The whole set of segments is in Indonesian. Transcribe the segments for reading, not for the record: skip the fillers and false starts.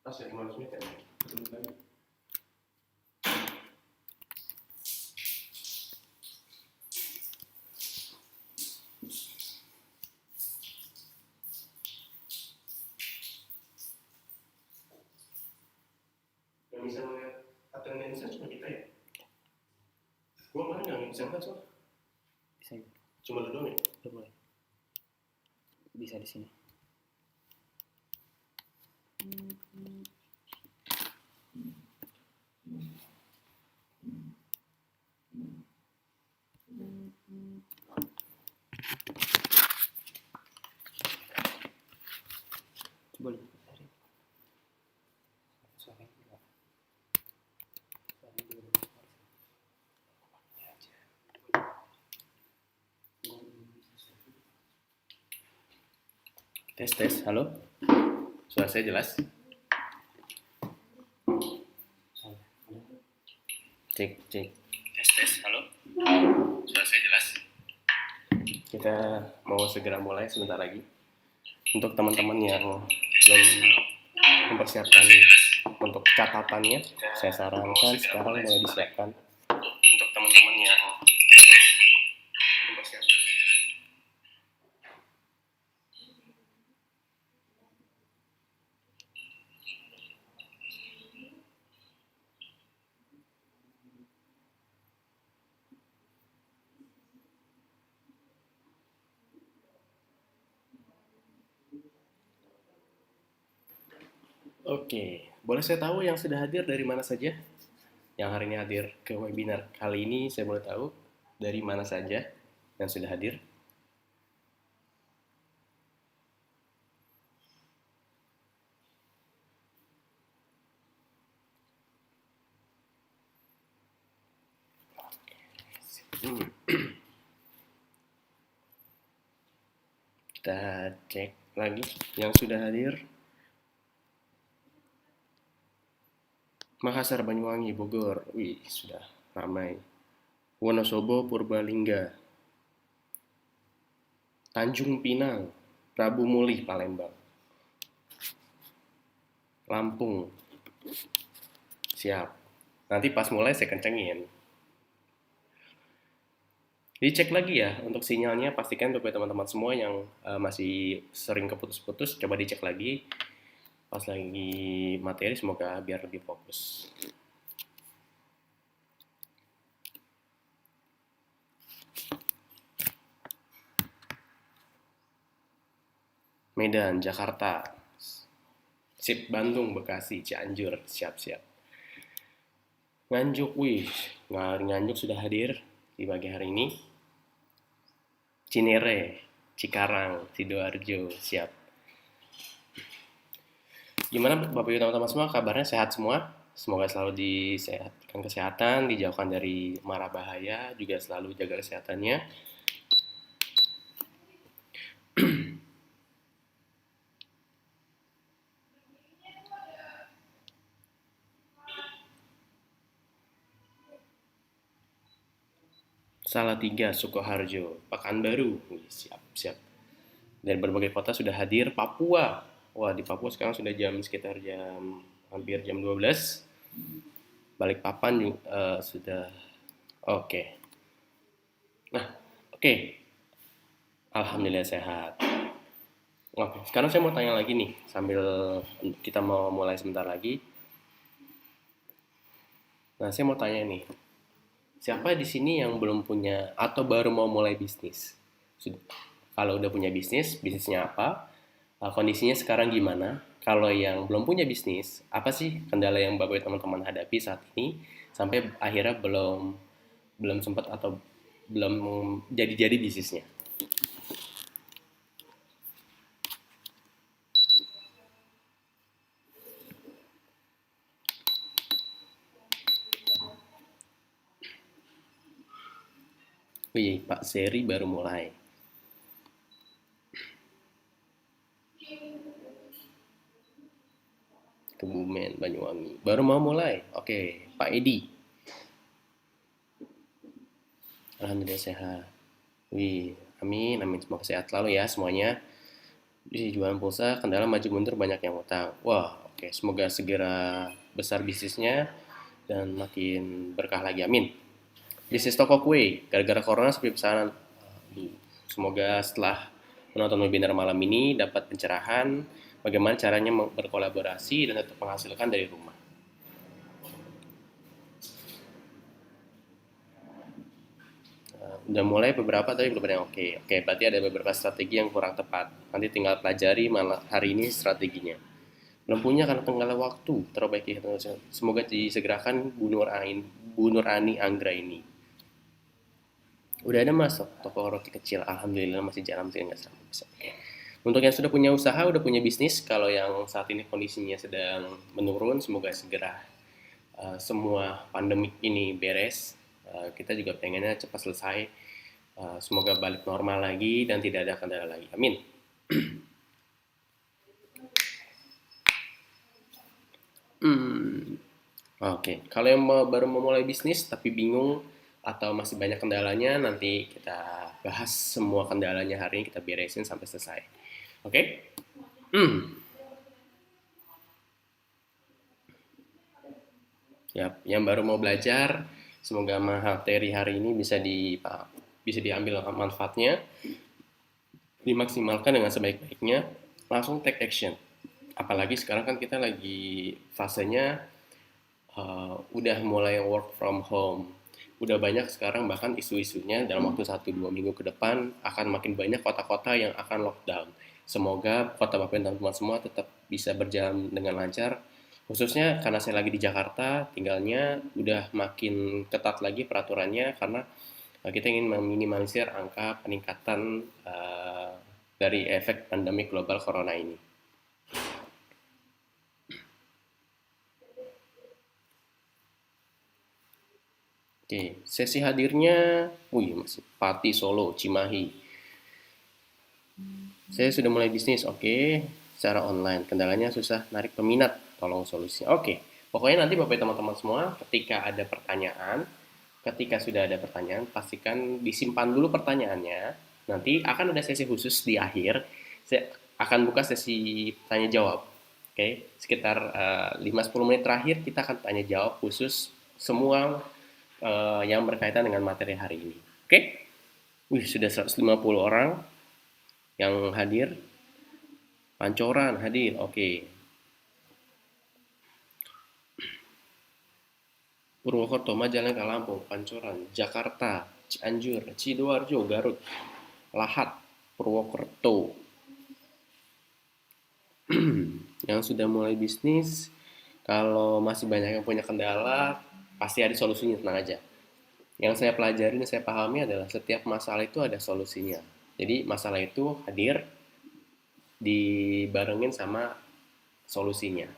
Asli 500 meter. Yang bisa melihat attendance cuma kita ya. Gua kemarin nggak bisa ngeliat soalnya. Bisa ya? Cuma lu doang ya? Udah mulai. Bisa di sini. Coba lihat. Suaranya juga. Suaranya juga. Tes, halo? Suara saya jelas? Cek. Tes, halo? Suara saya jelas? Kita mau segera mulai sebentar lagi. Untuk teman-teman yang belum mempersiapkan untuk catatannya, saya sarankan sekarang mulai disiapkan. Untuk teman-teman yang mempersiapkan. Oke, boleh saya tahu yang sudah hadir dari mana saja? Yang hari ini hadir ke webinar kali ini, saya boleh tahu dari mana saja yang sudah hadir? Kita cek lagi yang sudah hadir. Makassar, Banyuwangi, Bogor, wih sudah ramai. Wonosobo, Purbalingga, Tanjung Pinang, Prabu Muli, Palembang, Lampung, siap. Nanti pas mulai saya kencengin. Dicek lagi ya untuk sinyalnya, pastikan untuk teman-teman semua yang masih sering keputus-putus, coba dicek lagi pas lagi materi, semoga biar lebih fokus. Medan, Jakarta, sip, Bandung, Bekasi, Cianjur, siap-siap. Nganjuk, wih, Nganjuk sudah hadir di pagi hari ini. Cinere, Cikarang, Sidoarjo, siap. Gimana Bapak Ibu teman-teman semua, kabarnya sehat semua? Semoga selalu disehatkan kesehatan, dijauhkan dari mara bahaya, juga selalu jaga kesehatannya. Salatiga, Sukoharjo, Pekanbaru, siap. Dan berbagai kota sudah hadir. Papua, wah di Papua sekarang sudah sekitar hampir jam 12. Balikpapan juga sudah oke. Nah, oke. Alhamdulillah sehat. Oke, sekarang saya mau tanya lagi nih, sambil kita mau mulai sebentar lagi. Nah, saya mau tanya nih, siapa di sini yang belum punya atau baru mau mulai bisnis? Kalau udah punya bisnisnya apa? Kondisinya sekarang gimana? Kalau yang belum punya bisnis, apa sih kendala yang Bapak teman-teman hadapi saat ini sampai akhirnya belum sempat atau belum jadi bisnisnya? Wih, Pak Seri baru mulai. Kebumen, Banyuwangi. Baru mau mulai. Oke, Pak Edi. Alhamdulillah sehat. Wih, amin. Semoga sehat selalu ya semuanya. Di jualan pulsa, kendala maju mundur banyak yang utang. Wah, Oke, semoga segera besar bisnisnya dan makin berkah lagi. Amin. Bisnis toko kue, gara-gara corona sepi pesanan. Semoga setelah menonton webinar malam ini dapat pencerahan bagaimana caranya berkolaborasi dan tetap menghasilkan dari rumah. Udah mulai beberapa tapi belum ada yang oke. Oke, berarti ada beberapa strategi yang kurang tepat. Nanti tinggal pelajari malah hari ini strateginya. Belum punya karena tenggelam waktu. Terbaiki. Semoga disegerakan Bu Nur Ani Anggra ini. Udah ada masuk toko roti kecil. Alhamdulillah masih jalan sih nggak sampai bisa. Oke. Untuk yang sudah punya usaha, udah punya bisnis, kalau yang saat ini kondisinya sedang menurun, semoga segera semua pandemik ini beres. Kita juga pengennya cepat selesai. Semoga balik normal lagi dan tidak ada kendala lagi. Amin. Oke, kalau yang baru memulai bisnis tapi bingung atau masih banyak kendalanya, nanti kita bahas semua kendalanya hari ini kita beresin sampai selesai. Oke? Hmm. Ya, yang baru mau belajar, semoga materi hari ini bisa diambil manfaatnya, dimaksimalkan dengan sebaik-baiknya, langsung take action. Apalagi sekarang kan kita lagi fasenya udah mulai work from home. Udah banyak sekarang bahkan isu-isunya dalam waktu 1-2 minggu ke depan akan makin banyak kota-kota yang akan lockdown. Semoga kota Bapak dan teman-teman semua tetap bisa berjalan dengan lancar. Khususnya karena saya lagi di Jakarta, tinggalnya udah makin ketat lagi peraturannya karena kita ingin meminimalisir angka peningkatan dari efek pandemi global corona ini. Oke, sesi hadirnya, masih Pati Solo, Cimahi. Saya sudah mulai bisnis, oke, secara online. Kendalanya susah narik peminat, tolong solusinya. Oke, pokoknya nanti Bapak teman-teman semua, ketika sudah ada pertanyaan, pastikan disimpan dulu pertanyaannya. Nanti akan ada sesi khusus di akhir. Saya akan buka sesi tanya jawab. Oke, sekitar 5-10 menit terakhir kita akan tanya jawab khusus semua yang berkaitan dengan materi hari ini. Oke? Sudah 150 orang yang hadir. Pancoran hadir, oke. Purwokerto, Majalengka, Lampung, Pancoran, Jakarta, Cianjur, Sidoarjo, Garut, Lahat, Purwokerto. Yang sudah mulai bisnis, kalau masih banyak yang punya kendala, pasti ada solusinya, tenang aja. Yang saya pelajari dan saya pahami adalah setiap masalah itu ada solusinya. Jadi masalah itu hadir dibarengin sama solusinya.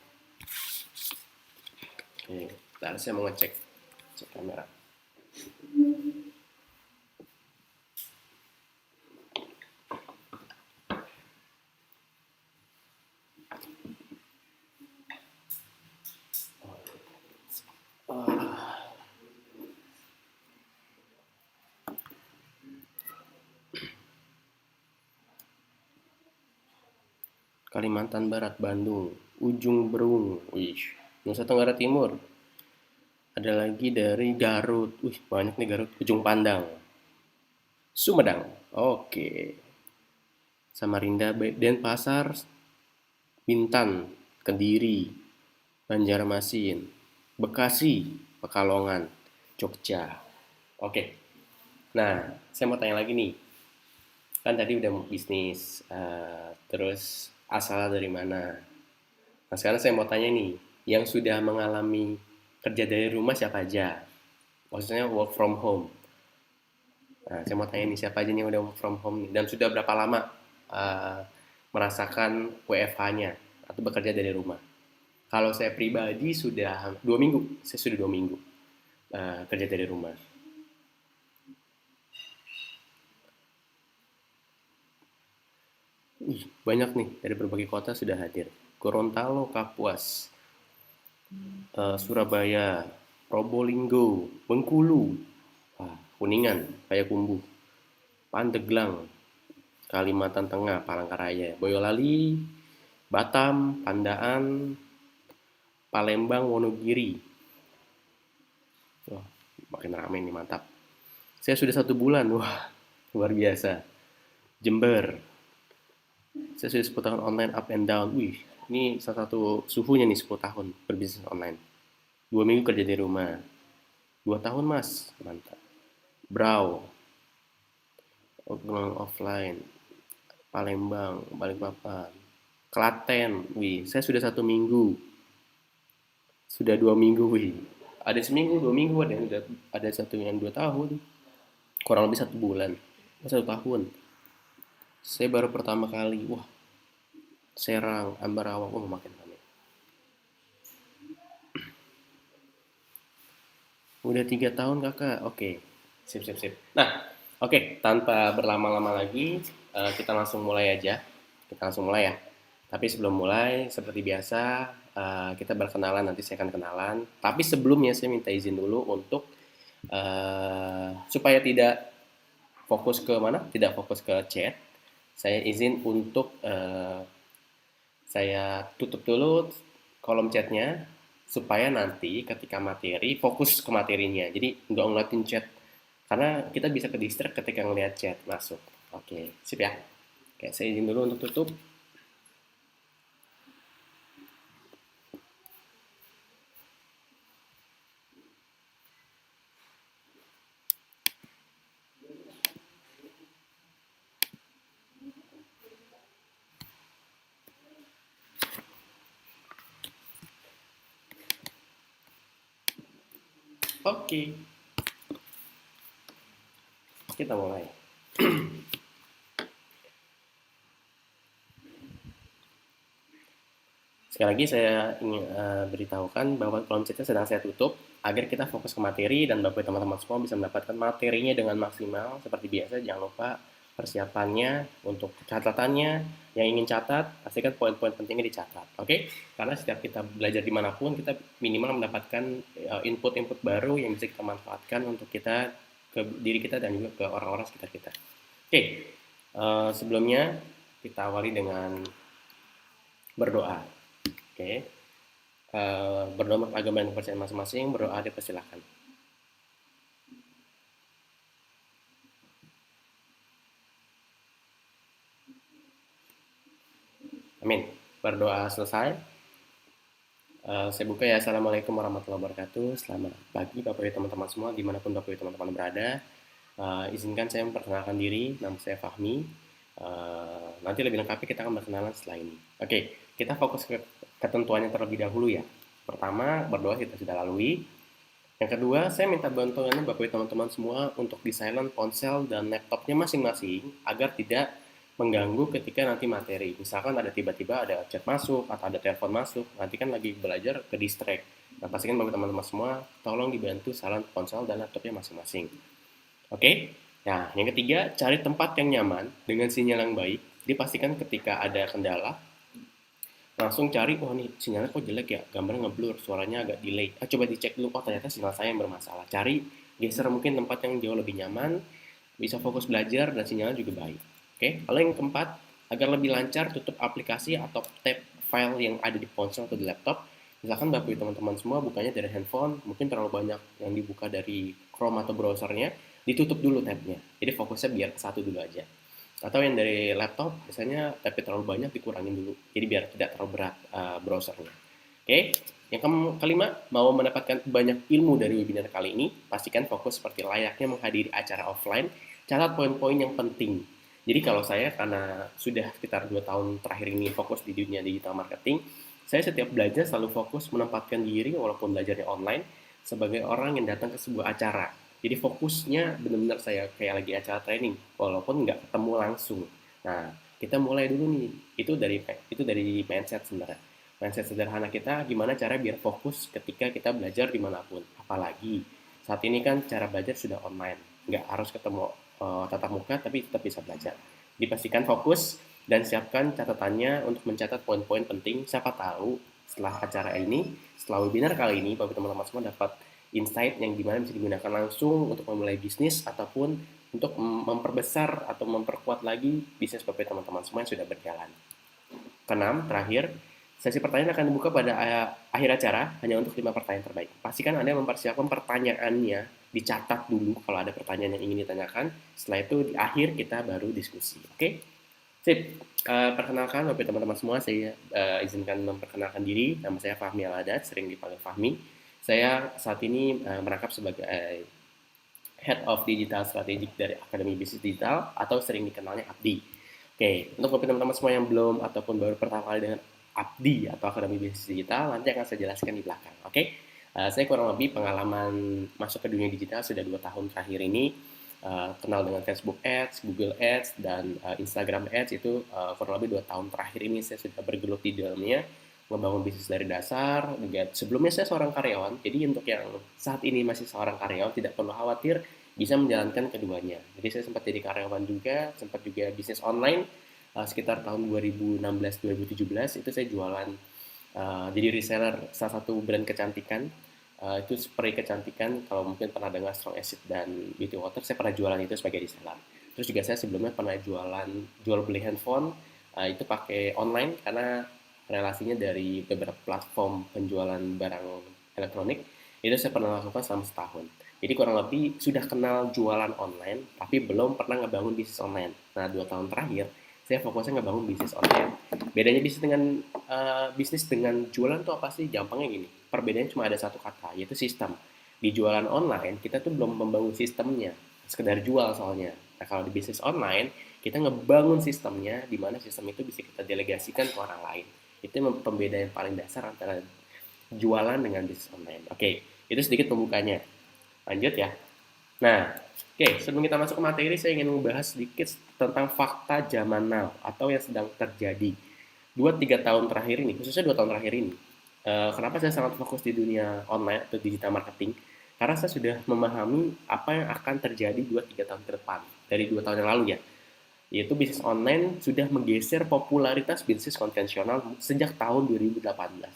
Oke, bentar saya mau cek kamera. Kalimantan Barat, Bandung, Ujung Berung, Nusa Tenggara Timur. Ada lagi dari Garut, banyak nih Garut, Ujung Pandang, Sumedang, oke. Samarinda, Denpasar, Bintan, Kediri, Banjarmasin, Bekasi, Pekalongan, Jogja. Oke. Nah, saya mau tanya lagi nih. Kan tadi udah bisnis, terus asal dari mana? Nah, sekarang saya mau tanya nih, yang sudah mengalami kerja dari rumah siapa aja? Maksudnya work from home. Nah, saya mau tanya nih, siapa aja nih yang udah work from home nih? Dan sudah berapa lama merasakan WFH-nya atau bekerja dari rumah? Kalau saya pribadi sudah 2 minggu, saya sudah 2 minggu kerja dari rumah. Banyak nih dari berbagai kota sudah hadir. Gorontalo, Kapuas, Surabaya, Probolinggo, Bengkulu, Kuningan, Payakumbuh, Pandeglang, Kalimantan Tengah, Palangkaraya, Boyolali, Batam, Pandaan, Palembang, Wonogiri. Wah, makin ramai nih, mantap. Saya sudah 1 bulan, wah, luar biasa. Jember, saya sudah 10 tahun online up and down. Wih, ini salah satu suhunya nih 10 tahun berbisnis online. 2 minggu kerja di rumah. 2 tahun mas, mantap. Brau, offline. Palembang, Balikpapan. Klaten, wih, saya sudah 1 minggu. Sudah 2 minggu, wih. Ada seminggu, 2 minggu, ada satu yang 2 tahun. Kurang lebih 1 bulan. 1 tahun. Saya baru pertama kali, wah, Serang, Ambarawa, wah makin ramai. Udah 3 tahun kakak, oke, sip sip sip. Nah, oke, tanpa berlama-lama lagi, kita langsung mulai aja. Kita langsung mulai ya. Tapi sebelum mulai, seperti biasa, kita berkenalan, nanti saya akan kenalan. Tapi sebelumnya saya minta izin dulu untuk supaya tidak fokus ke mana? Tidak fokus ke chat. Saya izin untuk saya tutup dulu kolom chatnya supaya nanti ketika materi fokus ke materinya. Jadi nggak ngeliatin chat karena kita bisa ke distract ketika ngeliat chat masuk. Oke, sip ya. Oke, saya izin dulu untuk tutup. Oke, kita mulai. Sekali lagi saya ingin beritahukan bahwa kolom chatnya sedang saya tutup agar kita fokus ke materi dan Bapak teman-teman semua bisa mendapatkan materinya dengan maksimal. Seperti biasa, jangan lupa persiapannya untuk catatannya. Yang ingin catat, pastikan poin-poin pentingnya dicatat. Oke? Karena setiap kita belajar dimanapun, kita minimal mendapatkan input-input baru yang bisa kita manfaatkan untuk kita, ke diri kita dan juga ke orang-orang sekitar kita. Oke, sebelumnya kita awali dengan berdoa. Oke, berdoa menurut agama dan kepercayaan masing-masing, berdoa dipersilahkan. Amin. Berdoa selesai. Saya buka ya. Assalamualaikum warahmatullahi wabarakatuh. Selamat pagi Bapak Ibu teman-teman semua, dimanapun Bapak Ibu teman-teman berada. Izinkan saya memperkenalkan diri, nama saya Fahmi. Nanti lebih lengkapnya kita akan berkenalan setelah ini. Oke, kita fokus ke ketentuannya terlebih dahulu ya. Pertama, berdoa kita sudah lalui. Yang kedua, saya minta bantuan Bapak Ibu teman-teman semua untuk di silent ponsel dan laptopnya masing-masing agar tidak mengganggu ketika nanti materi. Misalkan ada tiba-tiba ada chat masuk atau ada telepon masuk, nanti kan lagi belajar ke distract. Nah, pastikan Bapak teman-teman semua tolong dibantu silent ponsel dan laptopnya masing-masing. Oke? Nah, yang ketiga, cari tempat yang nyaman dengan sinyal yang baik. Dipastikan ketika ada kendala, langsung cari, oh nih sinyalnya kok jelek ya, gambarnya ngeblur, suaranya agak delay. Coba dicek dulu, oh ternyata sinyal saya yang bermasalah. Cari, geser mungkin tempat yang jauh lebih nyaman, bisa fokus belajar dan sinyalnya juga baik. Oke, lalu yang keempat, agar lebih lancar tutup aplikasi atau tab file yang ada di ponsel atau di laptop. Misalkan Bapak Ibu teman-teman semua bukanya dari handphone, mungkin terlalu banyak yang dibuka dari Chrome atau browsernya, ditutup dulu tabnya. Jadi fokusnya biar ke satu dulu aja. Atau yang dari laptop, biasanya tabnya terlalu banyak dikurangin dulu. Jadi biar tidak terlalu berat browsernya. Oke, yang kelima, mau mendapatkan banyak ilmu dari webinar kali ini, pastikan fokus seperti layaknya menghadiri acara offline, catat poin-poin yang penting. Jadi kalau saya karena sudah sekitar 2 tahun terakhir ini fokus di dunia digital marketing, saya setiap belajar selalu fokus menempatkan diri walaupun belajarnya online sebagai orang yang datang ke sebuah acara. Jadi fokusnya benar-benar saya kayak lagi acara training walaupun nggak ketemu langsung. Nah, kita mulai dulu nih. Itu dari mindset sebenarnya. Mindset sederhana kita gimana cara biar fokus ketika kita belajar dimanapun. Apalagi saat ini kan cara belajar sudah online, nggak harus ketemu tatap muka tapi tetap bisa belajar. Dipastikan fokus dan siapkan catatannya untuk mencatat poin-poin penting. Siapa tahu setelah acara ini, setelah webinar kali ini, Bapak teman-teman semua dapat insight yang dimana bisa digunakan langsung untuk memulai bisnis ataupun untuk memperbesar atau memperkuat lagi bisnis Bapak teman-teman semua yang sudah berjalan. Keenam, terakhir, Sesi pertanyaan akan dibuka pada akhir acara hanya untuk 5 pertanyaan terbaik. Pastikan Anda mempersiapkan pertanyaannya, dicatat dulu kalau ada pertanyaan yang ingin ditanyakan. Setelah itu di akhir kita baru diskusi. Oke? Sip. Perkenalkan Bapak teman-teman semua, saya izinkan memperkenalkan diri. Nama saya Fahmi Aladat, sering dipanggil Fahmi. Saya saat ini merangkap sebagai Head of Digital Strategic dari Akademi Bisnis Digital atau sering dikenalnya Abdi. Oke, untuk teman-teman semua yang belum ataupun baru pertama kali dengan Abdi atau Akademi Bisnis Digital, nanti akan saya jelaskan di belakang. Oke, saya kurang lebih pengalaman masuk ke dunia digital sudah 2 tahun terakhir ini. Kenal dengan Facebook Ads, Google Ads, dan Instagram Ads itu kurang lebih 2 tahun terakhir ini saya sudah bergelut di dalamnya, membangun bisnis dari dasar. Juga sebelumnya saya seorang karyawan, jadi untuk yang saat ini masih seorang karyawan tidak perlu khawatir, bisa menjalankan keduanya. Jadi saya sempat jadi karyawan juga, sempat juga bisnis online sekitar tahun 2016-2017 itu saya jualan jadi reseller salah satu brand kecantikan. Itu spray kecantikan, kalau mungkin pernah dengar Strong Acid dan Beauty Water, saya pernah jualan itu sebagai reseller. Terus juga saya sebelumnya pernah jual beli handphone, itu pakai online karena relasinya dari beberapa platform penjualan barang elektronik, itu saya pernah lakukan selama setahun. Jadi kurang lebih sudah kenal jualan online, tapi belum pernah ngebangun bisnis online. Nah, 2 tahun terakhir, saya fokusnya ngebangun bisnis online. Bedanya bisnis dengan jualan tuh apa sih? Gampangnya gini, perbedaannya cuma ada satu kata, yaitu sistem. Di jualan online, kita tuh belum membangun sistemnya, sekedar jual soalnya. Nah, kalau di bisnis online, kita ngebangun sistemnya, di mana sistem itu bisa kita delegasikan ke orang lain. Itu pembedaan yang paling dasar antara jualan dengan bisnis online. Oke, itu sedikit pembukanya. Lanjut ya. Nah, oke, sebelum kita masuk ke materi, saya ingin membahas sedikit tentang fakta zaman now atau yang sedang terjadi 2-3 tahun terakhir ini, khususnya 2 tahun terakhir ini. Kenapa saya sangat fokus di dunia online atau digital marketing? Karena saya sudah memahami apa yang akan terjadi 2-3 tahun ke depan dari 2 tahun yang lalu ya. Yaitu bisnis online sudah menggeser popularitas bisnis konvensional sejak tahun 2018.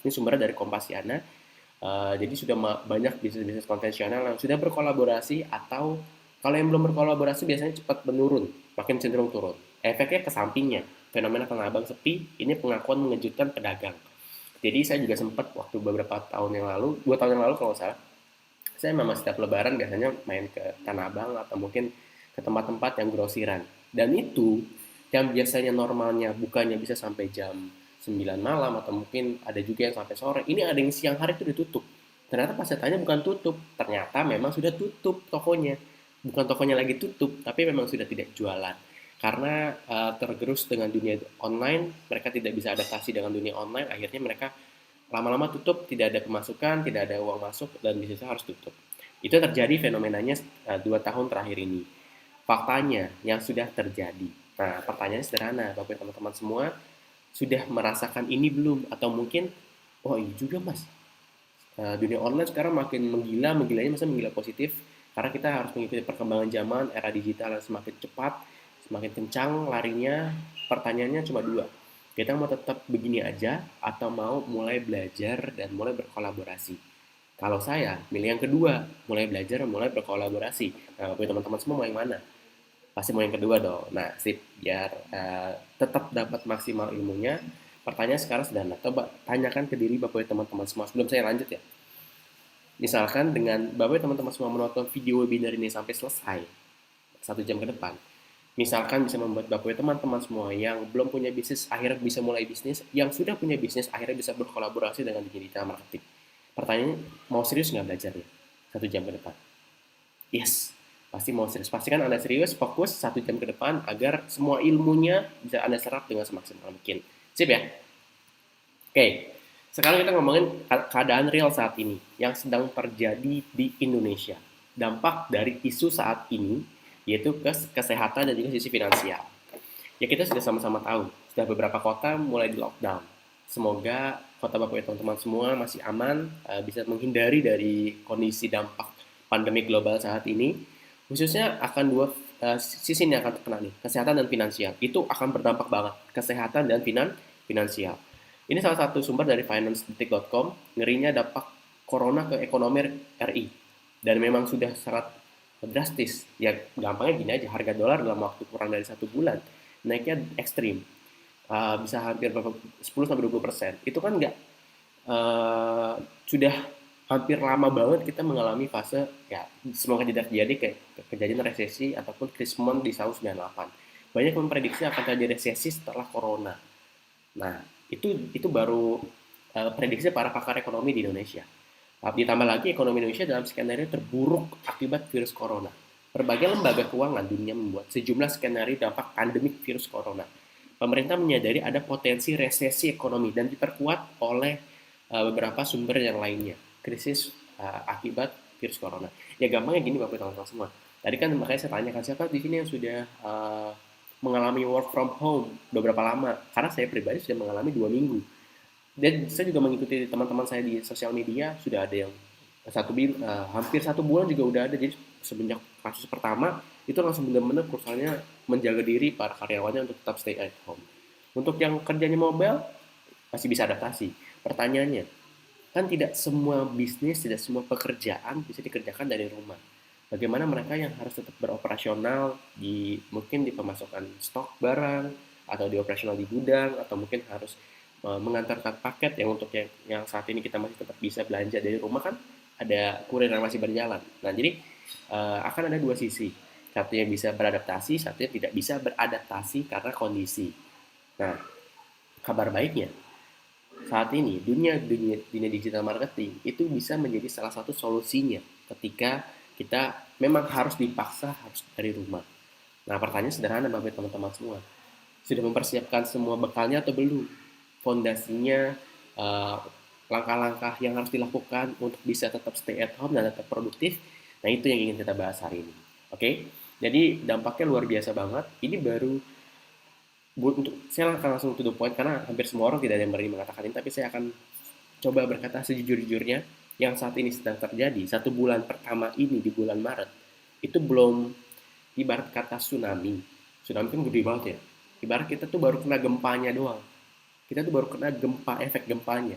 Ini sumbernya dari Kompasiana. Jadi sudah banyak bisnis-bisnis konvensional yang sudah berkolaborasi atau kalau yang belum berkolaborasi biasanya cepat menurun, makin cenderung turun. Efeknya ke sampingnya, fenomena Tanah Abang sepi, ini pengakuan mengejutkan pedagang. Jadi saya juga sempat waktu beberapa tahun yang lalu, 2 tahun yang lalu kalau nggak salah, saya memang setiap lebaran biasanya main ke Tanah Abang atau mungkin ke tempat-tempat yang grosiran. Dan itu yang biasanya normalnya bukannya bisa sampai jam 9 malam atau mungkin ada juga yang sampai sore. Ini ada yang siang hari itu ditutup. Ternyata pas saya tanya bukan tutup, ternyata memang sudah tutup tokonya. Bukan tokonya lagi tutup, tapi memang sudah tidak jualan. Karena tergerus dengan dunia online, mereka tidak bisa adaptasi dengan dunia online, akhirnya mereka lama-lama tutup, tidak ada pemasukan, tidak ada uang masuk, dan bisnisnya harus tutup. Itu terjadi fenomenanya 2 tahun terakhir ini. Faktanya yang sudah terjadi. Nah, pertanyaannya sederhana, Bapak teman-teman semua, sudah merasakan ini belum? Atau mungkin, oh iya juga mas, dunia online sekarang makin menggila, menggilanya masa menggila positif, karena kita harus mengikuti perkembangan zaman, era digital yang semakin cepat, semakin kencang larinya. Pertanyaannya cuma dua, kita mau tetap begini aja atau mau mulai belajar dan mulai berkolaborasi. Kalau saya milih yang kedua, mulai belajar dan mulai berkolaborasi. Nah, buat teman-teman semua mau yang mana? Pasti mau yang kedua dong. Nah, sip, biar tetap dapat maksimal ilmunya. Pertanyaan sekarang sederhana. Coba tanyakan ke diri Bapak teman-teman semua sebelum saya lanjut ya. Misalkan dengan Bapak teman-teman semua menonton video webinar ini sampai selesai 1 jam ke depan, misalkan bisa membuat Bapak teman-teman semua yang belum punya bisnis akhirnya bisa mulai bisnis, yang sudah punya bisnis akhirnya bisa berkolaborasi dengan digital marketing. Pertanyaannya, mau serius nggak belajarnya 1 jam ke depan? Yes, pasti mau serius. Pastikan Anda serius, fokus 1 jam ke depan agar semua ilmunya bisa Anda serap dengan semaksimal mungkin. Sip ya? Oke, sekarang kita ngomongin keadaan real saat ini yang sedang terjadi di Indonesia. Dampak dari isu saat ini yaitu kesehatan dan juga sisi finansial. Ya kita sudah sama-sama tahu, sudah beberapa kota mulai di lockdown. Semoga kota Bapak teman-teman semua masih aman, bisa menghindari dari kondisi dampak pandemi global saat ini. Khususnya akan dua sisi ini akan terkena nih, kesehatan dan finansial. Itu akan berdampak banget, kesehatan dan finansial. Ini salah satu sumber dari finance.com, ngerinya dampak corona ke ekonomi RI. Dan memang sudah sangat drastis. Ya gampangnya gini aja, harga dolar dalam waktu kurang dari 1 bulan naiknya ekstrim. bisa hampir 10-20%. Itu kan nggak eh, sudah hampir lama banget kita mengalami fase ya semoga tidak terjadi kayak kejadian resesi ataupun krismon di tahun 98. Banyak yang memprediksi akan terjadi resesi setelah corona. Nah, itu baru prediksi para pakar ekonomi di Indonesia. Ditambah lagi ekonomi Indonesia dalam skenario terburuk akibat virus corona. Berbagai lembaga keuangan dunia membuat sejumlah skenario dampak pandemik virus corona. Pemerintah menyadari ada potensi resesi ekonomi dan diperkuat oleh beberapa sumber yang lainnya. Krisis akibat virus corona. Ya gampangnya gini Bapak teman-teman semua. Tadi kan makanya saya tanyakan siapa di sini yang sudah mengalami work from home udah berapa lama? Karena saya pribadi sudah mengalami 2 minggu. Dan saya juga mengikuti teman-teman saya di sosial media sudah ada yang hampir 1 bulan juga udah ada. Jadi semenjak kasus pertama itu langsung benar-benar perusahaannya menjaga diri para karyawannya untuk tetap stay at home. Untuk yang kerjanya mobile masih bisa adaptasi. Pertanyaannya, kan tidak semua bisnis, tidak semua pekerjaan bisa dikerjakan dari rumah. Bagaimana mereka yang harus tetap beroperasional mungkin di pemasukan stok barang atau di operasional di gudang atau mungkin harus mengantarkan paket yang untuk yang saat ini kita masih tetap bisa belanja dari rumah kan ada kurir yang masih berjalan. Nah, jadi akan ada dua sisi. Satu yang bisa beradaptasi, satu yang tidak bisa beradaptasi karena kondisi. Nah, kabar baiknya saat ini dunia digital marketing itu bisa menjadi salah satu solusinya ketika kita memang harus dipaksa harus dari rumah. Nah, pertanyaan sederhana bagi teman-teman semua. Sudah mempersiapkan semua bekalnya atau belum? Fondasinya, eh, langkah-langkah yang harus dilakukan untuk bisa tetap stay at home dan tetap produktif. Nah, itu yang ingin kita bahas hari ini. Oke? Jadi dampaknya luar biasa banget. Ini baru untuk saya akan langsung to the point karena hampir semua orang tidak ada yang berani mengatakan ini, tapi saya akan coba berkata sejujur-jujurnya yang saat ini sedang terjadi. 1 bulan pertama ini di bulan Maret itu belum ibarat kata tsunami. Tsunami kan gede banget ya. Ibarat kita tuh baru kena gempanya doang. Kita tuh baru kena gempa, efek gempanya.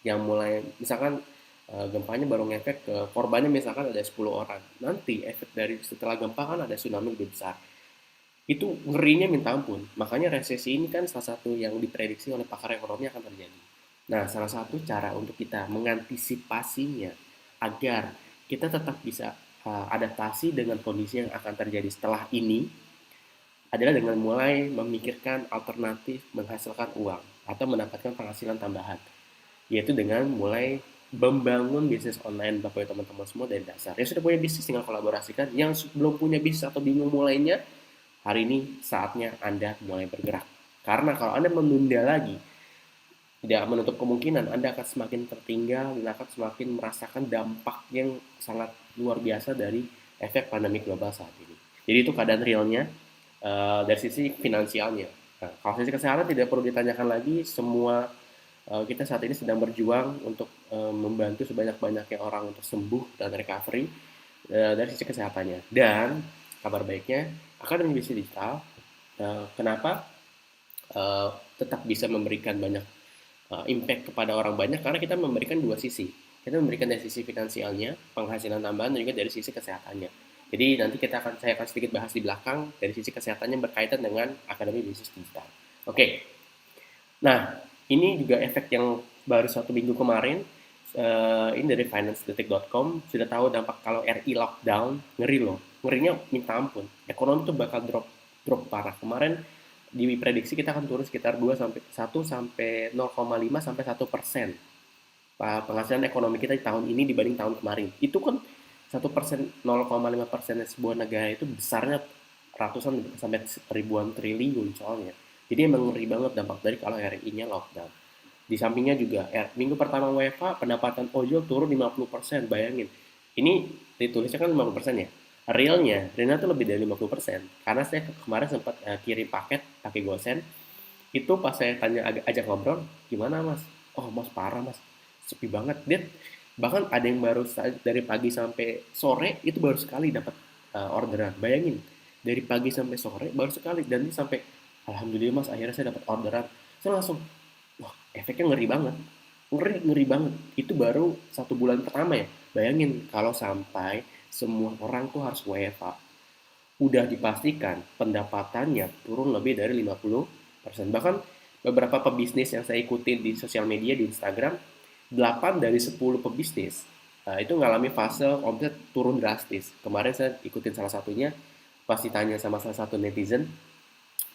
Yang mulai misalkan gempanya baru ngefek ke korbannya misalkan ada 10 orang. Nanti efek dari setelah gempa kan ada tsunami lebih besar. Itu ngerinya minta ampun. Makanya resesi ini kan salah satu yang diprediksi oleh pakar ekonomi akan terjadi. Nah, salah satu cara untuk kita mengantisipasinya agar kita tetap bisa adaptasi dengan kondisi yang akan terjadi setelah ini adalah dengan mulai memikirkan alternatif menghasilkan uang atau mendapatkan penghasilan tambahan, yaitu dengan mulai membangun bisnis online Bapak teman-teman semua dari dasar. Yang sudah punya bisnis tinggal kolaborasikan, yang belum punya bisnis atau bingung mulainya, hari ini saatnya Anda mulai bergerak. Karena kalau Anda menunda lagi, tidak menutup kemungkinan Anda akan semakin tertinggal dan akan semakin merasakan dampak yang sangat luar biasa dari efek pandemi global saat ini. Jadi itu keadaan realnya dari sisi finansialnya. Nah, kalau sisi kesehatan tidak perlu ditanyakan lagi, semua kita saat ini sedang berjuang untuk membantu sebanyak-banyaknya orang untuk sembuh dan recovery dari sisi kesehatannya. Dan kabar baiknya, Akademi Bisnis Digital, kenapa tetap bisa memberikan banyak impact kepada orang banyak karena kita memberikan dua sisi. Kita memberikan dari sisi finansialnya, penghasilan tambahan, dan juga dari sisi kesehatannya. Jadi nanti saya akan sedikit bahas di belakang dari sisi kesehatannya berkaitan dengan Akademi Bisnis Digital. Oke. Nah, ini juga efek yang baru 1 minggu kemarin. Ini dari financedetik.com sudah tahu dampak kalau RI lockdown, ngeri loh. Ngerinya minta ampun. Ekonomi tuh bakal drop parah. Kemarin diprediksi kita akan turun sekitar 1 sampai 0,5 sampai 1% penghasilan ekonomi kita di tahun ini dibanding tahun kemarin. Itu kan 1%, 0,5% sebuah negara itu besarnya ratusan sampai ribuan triliun soalnya. Jadi emang ngeri banget dampak dari kalau RI-nya lockdown. Di sampingnya juga minggu pertama WFH pendapatan ojol turun 50%, bayangin. Ini ditulisnya kan 50% ya. Realnya tuh lebih dari 50%. Karena saya kemarin sempat kirim paket pakai GoSend. Itu pas saya tanya ajak ngobrol, gimana mas? Oh mas parah mas, sepi banget. Dia bahkan ada yang baru dari pagi sampai sore itu baru sekali dapat orderan. Bayangin, dari pagi sampai sore baru sekali dan ini sampai alhamdulillah mas akhirnya saya dapat orderan. Saya langsung wah efeknya ngeri banget. Ngeri banget. Itu baru 1 bulan pertama ya. Bayangin kalau sampai semua orang tuh harus WFH. Udah dipastikan pendapatannya turun lebih dari 50%. Bahkan beberapa pebisnis yang saya ikutin di sosial media di Instagram, 8 dari 10 pebisnis itu ngalami fase omset turun drastis. Kemarin saya ikutin salah satunya, pas ditanya sama salah satu netizen,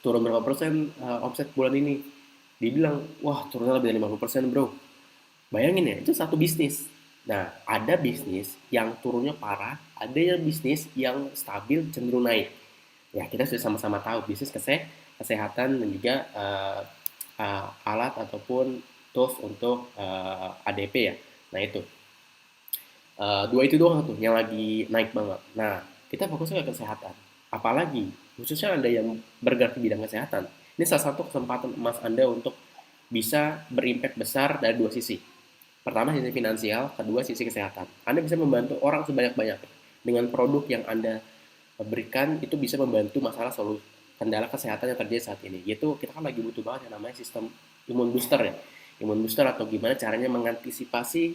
turun berapa persen omset bulan ini? Dibilang, wah turunnya lebih dari 50% bro. Bayangin ya, itu satu bisnis. Nah, ada bisnis yang turunnya parah, ada yang bisnis yang stabil cenderung naik. Ya, kita sudah sama-sama tahu bisnis kesehatan dan juga alat ataupun tools untuk ADP ya. Nah, itu. Dua itu doang tuh yang lagi naik banget. Nah, kita fokusnya ke kesehatan. Apalagi, khususnya Anda yang bergerak di bidang kesehatan. Ini salah satu kesempatan emas Anda untuk bisa berimpact besar dari dua sisi. Pertama sisi finansial, kedua sisi kesehatan. Anda bisa membantu orang sebanyak-banyaknya. Dengan produk yang Anda berikan, itu bisa membantu masalah solusi kendala kesehatan yang terjadi saat ini. Yaitu kita kan lagi butuh banget yang namanya sistem imun booster ya. Imun booster atau gimana caranya mengantisipasi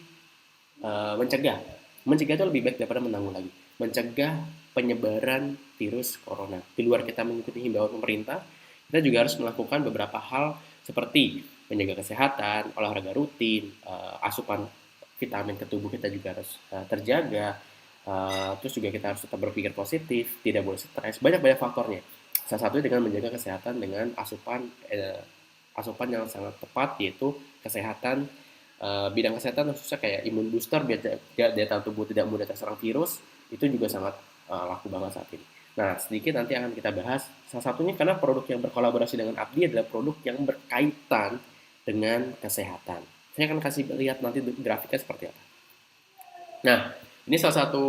mencegah. Mencegah itu lebih baik daripada menanggulangi. Mencegah penyebaran virus corona. Di luar kita mengikuti himbauan pemerintah, kita juga harus melakukan beberapa hal seperti menjaga kesehatan, olahraga rutin, asupan vitamin ke tubuh kita juga harus terjaga. Terus juga kita harus tetap berpikir positif, tidak boleh stres, banyak-banyak faktornya. Salah satunya dengan menjaga kesehatan dengan asupan yang sangat tepat, yaitu kesehatan bidang kesehatan khususnya kayak imun booster biar daya tahan tubuh tidak mudah terserang virus, itu juga sangat laku banget saat ini. Nah, sedikit nanti akan kita bahas. Salah satunya karena produk yang berkolaborasi dengan Abdi adalah produk yang berkaitan dengan kesehatan. Saya akan kasih lihat nanti grafiknya seperti apa. Nah, ini salah satu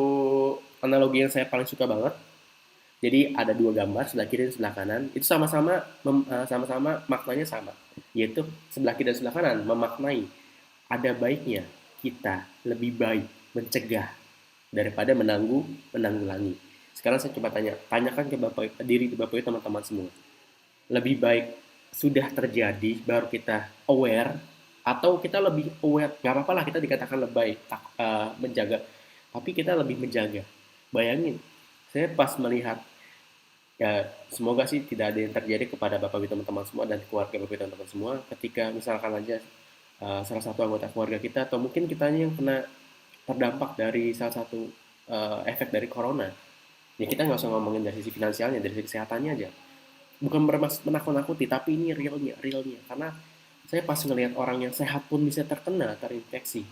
analogi yang saya paling suka banget. Jadi ada dua gambar sebelah kiri dan sebelah kanan, itu sama-sama maknanya sama, yaitu sebelah kiri dan sebelah kanan memaknai ada baiknya kita lebih baik mencegah daripada menanggulangi. Sekarang saya coba tanyakan ke Bapak Ibu teman-teman semua. Lebih baik sudah terjadi baru kita aware, atau kita lebih aware, nggak apa-apa lah kita dikatakan lebay menjaga, tapi kita lebih menjaga. Bayangin, saya pas melihat, ya semoga sih tidak ada yang terjadi kepada Bapak Ibu teman-teman semua dan keluarga Bapak Ibu teman-teman semua, ketika misalkan aja salah satu anggota keluarga kita atau mungkin kitanya yang kena terdampak dari salah satu efek dari corona, ya kita nggak usah ngomongin dari sisi finansialnya, dari sisi kesehatannya aja. Bukan bermaksud menakut-nakuti, tapi ini realnya. Karena saya pas ngelihat orang yang sehat pun bisa terinfeksi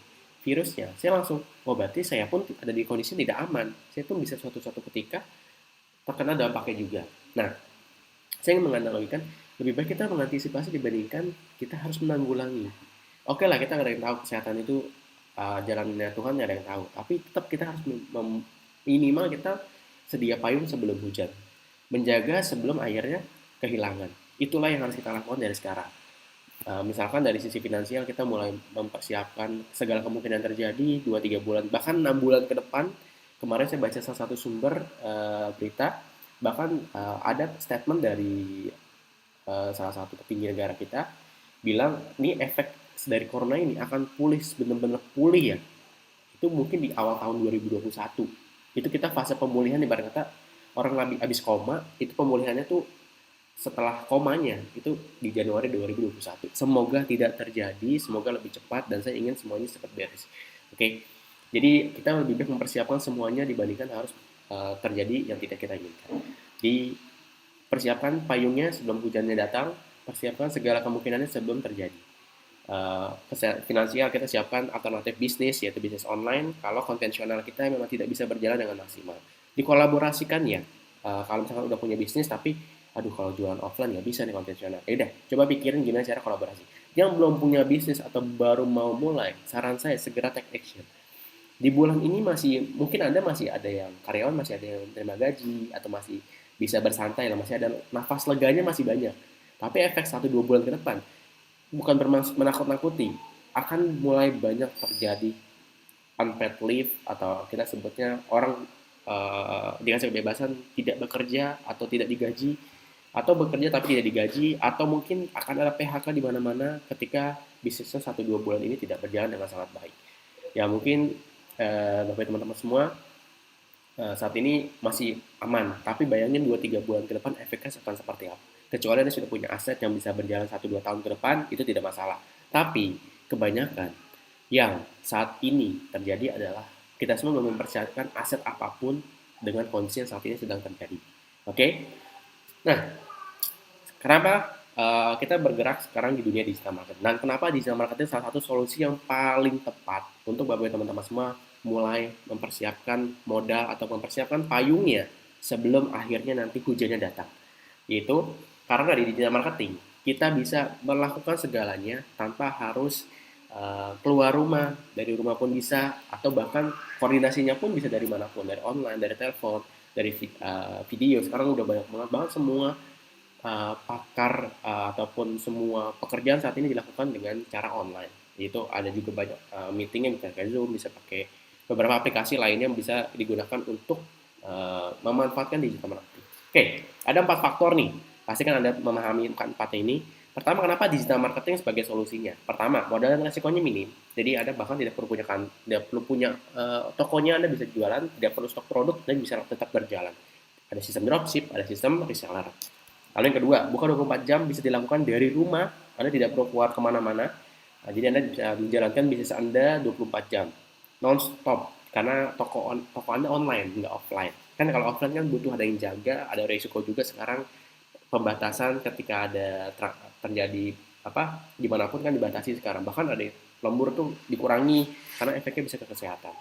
virusnya, saya langsung, oh berarti saya pun ada di kondisi tidak aman. Saya pun bisa suatu ketika terkena dampaknya juga. Nah, saya ingin menganalogikan, lebih baik kita mengantisipasi dibandingkan kita harus menanggulangi. Oke lah, kita nggak ada yang tahu kesehatan itu jalannya Tuhan, nggak ada yang tahu. Tapi tetap kita harus minimal kita sedia payung sebelum hujan, menjaga sebelum airnya kehilangan. Itulah yang harus kita lakukan dari sekarang. Misalkan dari sisi finansial kita mulai mempersiapkan segala kemungkinan terjadi 2-3 bulan, bahkan 6 bulan ke depan. Kemarin saya baca salah satu sumber berita, bahkan ada statement dari salah satu petinggi negara kita bilang ini efek dari corona ini akan pulih, benar-benar pulih ya, itu mungkin di awal tahun 2021. Itu kita fase pemulihan, ibarat kata orang habis koma, itu pemulihannya tuh setelah komanya itu di Januari 2021. Semoga tidak terjadi, semoga lebih cepat, dan saya ingin semuanya cepat beres. Oke. Jadi kita lebih baik mempersiapkan semuanya dibandingkan harus terjadi yang tidak kita inginkan. Di persiapkan payungnya sebelum hujannya datang, persiapkan segala kemungkinannya sebelum terjadi. Finansial kita siapkan alternatif bisnis, yaitu bisnis online kalau konvensional kita memang tidak bisa berjalan dengan maksimal. Dikolaborasikan ya, kalau misalkan udah punya bisnis tapi aduh kalau jualan offline nggak bisa nih konvensional, ya udah coba pikirin gimana cara kolaborasi. Yang belum punya bisnis atau baru mau mulai, saran saya segera take action. Di bulan ini mungkin Anda masih ada yang karyawan, masih ada yang terima gaji, atau masih bisa bersantai lah, masih ada nafas leganya, masih banyak. Tapi efek 1-2 bulan ke depan, bukan bermaksud menakut-nakuti, akan mulai banyak terjadi unpaid leave, atau kita sebutnya orang dikasih kebebasan tidak bekerja atau tidak digaji, atau bekerja tapi tidak digaji, atau mungkin akan ada PHK di mana-mana ketika bisnisnya 1-2 bulan ini tidak berjalan dengan sangat baik. Ya mungkin Bapak teman-teman semua saat ini masih aman, tapi bayangin 2-3 bulan ke depan efeknya akan seperti apa. Kecuali Anda sudah punya aset yang bisa berjalan 1-2 tahun ke depan, itu tidak masalah. Tapi kebanyakan yang saat ini terjadi adalah kita semua belum mempersiapkan aset apapun dengan kondisi yang saat ini sedang terjadi. Oke? Nah, kenapa kita bergerak sekarang di dunia digital marketing? Dan kenapa digital marketing salah satu solusi yang paling tepat untuk Bapak teman-teman semua mulai mempersiapkan modal atau mempersiapkan payungnya sebelum akhirnya nanti hujannya datang. Yaitu karena di digital marketing kita bisa melakukan segalanya tanpa harus keluar rumah, dari rumah pun bisa, atau bahkan koordinasinya pun bisa dari manapun, dari online, dari telepon, dari video. Sekarang udah banyak banget semua pakar ataupun semua pekerjaan saat ini dilakukan dengan cara online. Itu ada juga banyak meetingnya bisa pakai Zoom, bisa pakai beberapa aplikasi lainnya yang bisa digunakan untuk memanfaatkan digital marketing. Oke, ada 4 faktor nih. Pastikan Anda memahami 4 ini. Pertama, kenapa digital marketing sebagai solusinya? Pertama, modal dan resikonya minim. Jadi Anda bahkan tidak perlu punya tokonya, Anda bisa jualan, tidak perlu stok produk dan bisa tetap berjalan. Ada sistem dropship, ada sistem reseller. Lalu yang kedua, buka 24 jam bisa dilakukan dari rumah, Anda tidak perlu keluar kemana-mana. Nah, jadi Anda bisa menjalankan bisnis Anda 24 jam, non-stop, karena toko Anda online, nggak offline. Kan kalau offline kan butuh ada yang jaga, ada risiko juga sekarang pembatasan ketika ada terjadi dimanapun kan dibatasi sekarang. Bahkan ada lembur tuh dikurangi karena efeknya bisa ke kesehatan.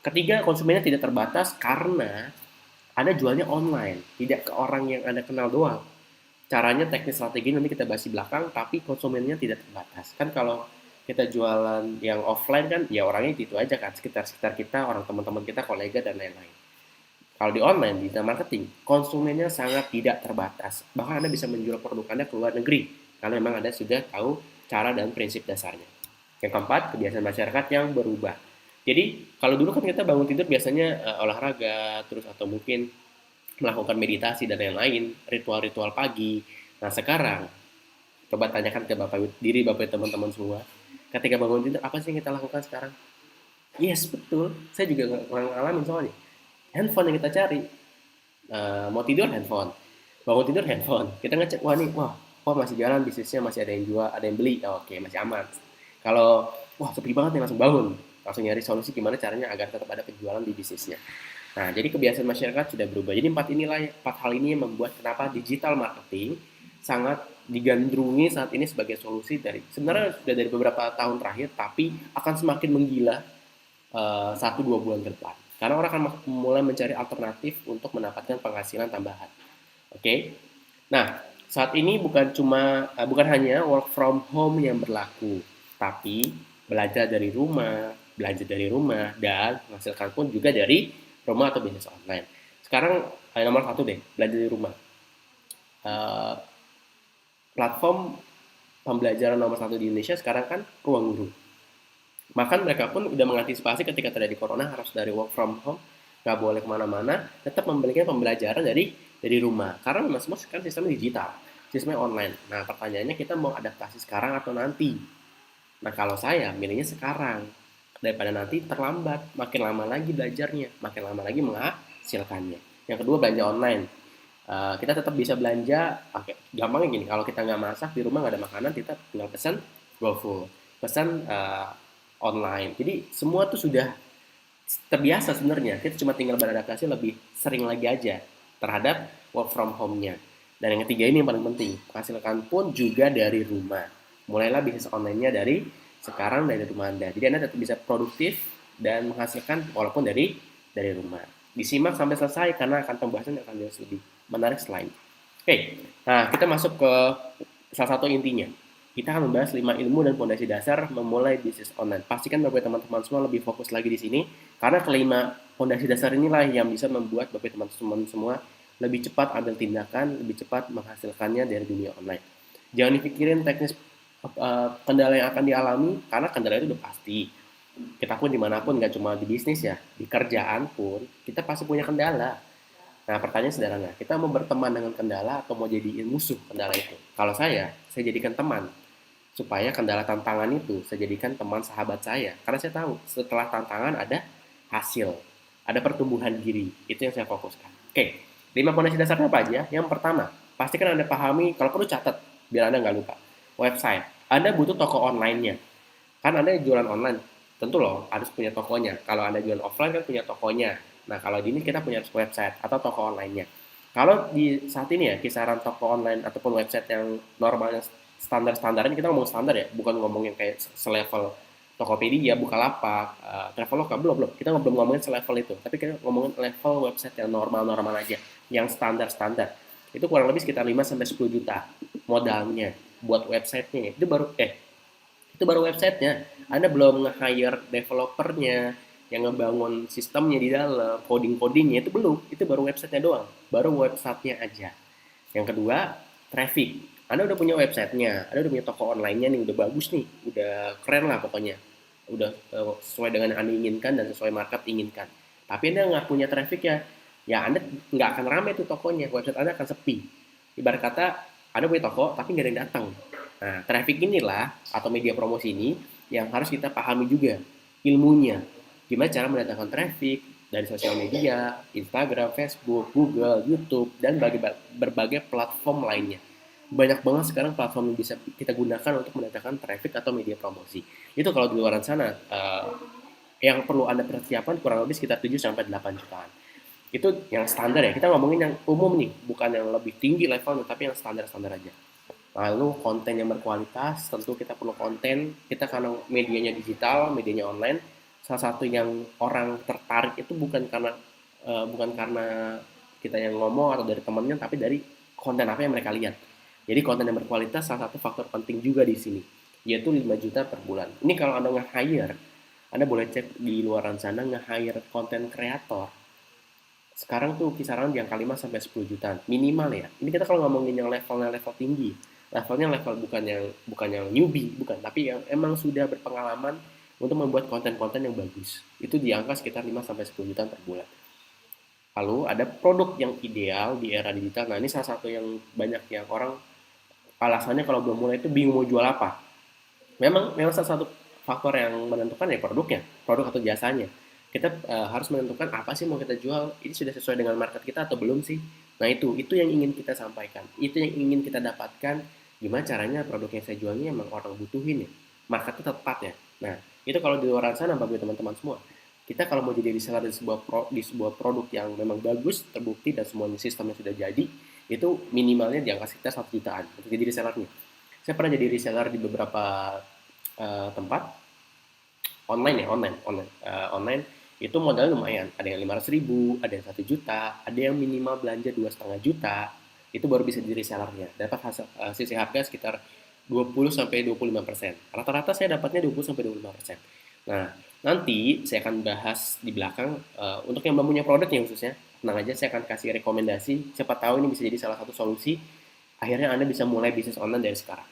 Ketiga, konsumennya tidak terbatas karena Anda jualnya online, tidak ke orang yang Anda kenal doang. Caranya teknis strategi nanti kita bahas di belakang, tapi konsumennya tidak terbatas. Kan kalau kita jualan yang offline kan ya orangnya itu aja kan, sekitar kita, orang teman-teman kita, kolega dan lain-lain. Kalau di online, di digital marketing, konsumennya sangat tidak terbatas. Bahkan Anda bisa menjual produk Anda ke luar negeri, kalau memang Anda sudah tahu cara dan prinsip dasarnya. Yang keempat, kebiasaan masyarakat yang berubah. Jadi, kalau dulu kan kita bangun tidur biasanya olahraga, terus atau mungkin melakukan meditasi dan lain-lain, ritual-ritual pagi. Nah, sekarang, coba tanyakan ke Bapak teman-teman semua, ketika bangun tidur, apa sih yang kita lakukan sekarang? Yes, betul. Saya juga ngalamin soalnya. Handphone yang kita cari. Mau tidur, handphone. Bangun tidur, handphone. Kita ngecek, wah masih jalan bisnisnya, masih ada yang jual, ada yang beli. Oke, masih aman. Kalau, wah sepi banget nih, langsung bangun. Langsung nyari solusi gimana caranya agar tetap ada penjualan di bisnisnya. Nah, jadi kebiasaan masyarakat sudah berubah. Jadi 4 hal ini yang membuat kenapa digital marketing sangat digandrungi saat ini sebagai solusi sebenarnya sudah dari beberapa tahun terakhir, tapi akan semakin menggila 1-2 bulan ke depan. Karena orang akan mulai mencari alternatif untuk mendapatkan penghasilan tambahan. Oke. Nah, saat ini bukan hanya work from home yang berlaku, tapi belajar dari rumah, dan menghasilkan pun juga dari rumah atau bisnis online. Sekarang nomor 1 deh, belajar dari rumah. Platform pembelajaran nomor 1 di Indonesia sekarang kan Ruang Guru. Bahkan mereka pun udah mengantisipasi ketika terjadi corona harus dari work from home, nggak boleh kemana-mana, tetap memberikan pembelajaran dari rumah. Karena memang semua sekarang sistemnya digital, sistemnya online. Nah, pertanyaannya kita mau adaptasi sekarang atau nanti? Nah, kalau saya milihnya sekarang, daripada nanti terlambat, makin lama lagi belajarnya, makin lama lagi menghasilkannya. Yang kedua, belanja online. Kita tetap bisa belanja, gampangnya gini, kalau kita nggak masak di rumah nggak ada makanan, kita tinggal pesan GoFood, pesan online. Jadi semua tuh sudah terbiasa sebenarnya. Kita cuma tinggal beradaptasi lebih sering lagi aja terhadap work from home-nya. Dan yang ketiga ini yang paling penting, hasilkan pun juga dari rumah. Mulailah bisnis online-nya dari sekarang dari rumah Anda. Jadi Anda tetap bisa produktif dan menghasilkan walaupun dari rumah. Disimak sampai selesai karena akan pembahasan akan jauh lebih menarik selain. Oke, nah kita masuk ke salah satu intinya. Kita akan membahas 5 ilmu dan fondasi dasar memulai bisnis online. Pastikan Bapak teman-teman semua lebih fokus lagi di sini, karena kelima fondasi dasar inilah yang bisa membuat Bapak teman-teman semua lebih cepat ambil tindakan, lebih cepat menghasilkannya dari dunia online. Jangan dipikirin teknis kendala yang akan dialami, karena kendala itu udah pasti. Kita pun dimanapun, nggak cuma di bisnis ya, di kerjaan pun, kita pasti punya kendala. Nah, pertanyaan sederhana, kita mau berteman dengan kendala atau mau jadiin musuh kendala itu? Kalau saya jadikan teman. Supaya kendala tantangan itu saya jadikan teman sahabat saya. Karena saya tahu setelah tantangan ada hasil, ada pertumbuhan diri. Itu yang saya fokuskan. Oke, 5 fondasi dasarnya apa aja? Yang pertama, pastikan Anda pahami, kalau perlu catat, biar Anda nggak lupa. Website. Anda butuh toko online-nya. Kan Anda jualan online, tentu loh harus punya tokonya. Kalau Anda jualan offline kan punya tokonya. Nah, kalau di ini kita punya website atau toko online-nya. Kalau di saat ini ya, kisaran toko online ataupun website yang normalnya standar-standarnya, kita ngomong standar ya, bukan ngomongin kayak selevel Tokopedia, Bukalapak, Traveloka, belum. Kita belum ngomongin selevel itu, tapi kita ngomongin level website yang normal-normal aja, yang standar-standar. Itu kurang lebih sekitar 5-10 juta modalnya buat websitenya. Itu baru websitenya. Anda belum nge-hire developernya, yang ngebangun sistemnya di dalam, coding-codingnya, itu belum. Itu baru websitenya doang. Baru websitenya aja. Yang kedua, traffic. Anda udah punya websitenya, Anda udah punya toko online-nya nih, udah bagus nih, udah keren lah pokoknya. Udah sesuai dengan yang Anda inginkan dan sesuai market inginkan. Tapi Anda nggak punya traffic ya Anda nggak akan ramai tuh tokonya, website Anda akan sepi. Ibarat kata, Anda punya toko, tapi nggak ada yang datang. Nah, traffic inilah, atau media promosi ini, yang harus kita pahami juga ilmunya. Gimana cara mendatangkan traffic dari sosial media, Instagram, Facebook, Google, YouTube, dan berbagai platform lainnya. Banyak banget sekarang platform yang bisa kita gunakan untuk mendatangkan traffic atau media promosi. Itu kalau di luar sana, yang perlu Anda persiapkan kurang lebih sekitar 7-8 jutaan. Itu yang standar ya, kita ngomongin yang umum nih, bukan yang lebih tinggi levelnya, tapi yang standar-standar aja. Lalu konten yang berkualitas, tentu kita perlu konten, kita karena medianya digital, medianya online, salah satu yang orang tertarik itu bukan karena kita yang ngomong atau dari temannya, tapi dari konten apa yang mereka lihat. Jadi konten yang berkualitas salah satu faktor penting juga di sini, yaitu 5 juta per bulan. Ini kalau Anda nge-hire, Anda boleh cek di luaran sana nge-hire konten kreator. Sekarang tuh kisaran di angka 5-10 jutaan minimal ya. Ini kita kalau ngomongin yang level tinggi. Levelnya level bukan yang newbie, bukan, tapi yang emang sudah berpengalaman untuk membuat konten-konten yang bagus. Itu di angka sekitar 5-10 jutaan per bulan. Lalu ada produk yang ideal di era digital. Nah, ini salah satu yang banyak yang orang alasannya kalau belum mulai itu bingung mau jual apa. Memang salah satu faktor yang menentukan ya produknya, produk atau jasanya. Kita harus menentukan apa sih mau kita jual, ini sudah sesuai dengan market kita atau belum sih. Nah, itu yang ingin kita sampaikan, itu yang ingin kita dapatkan. Gimana caranya produk yang saya jualnya emang orang butuhin ya, marketnya tepat ya. Nah, itu kalau di luar sana bagi teman-teman semua, kita kalau mau jadi reseller di sebuah produk yang memang bagus, terbukti dan semuanya sistemnya sudah jadi, itu minimalnya di angka sekitar 1 jutaan untuk jadi resellernya. Saya pernah jadi reseller di beberapa tempat online ya, online itu modalnya lumayan. Ada yang 500 ribu, ada yang 1 juta, ada yang minimal belanja 2,5 juta, itu baru bisa jadi resellernya. Dapat hasil sisi harga sekitar 20-25%. Rata-rata saya dapatnya 20-25%. Nah, nanti saya akan bahas di belakang untuk yang belum punya produknya khususnya. Tenang aja, saya akan kasih rekomendasi. Siapa tahu ini bisa jadi salah satu solusi. Akhirnya Anda bisa mulai bisnis online dari sekarang.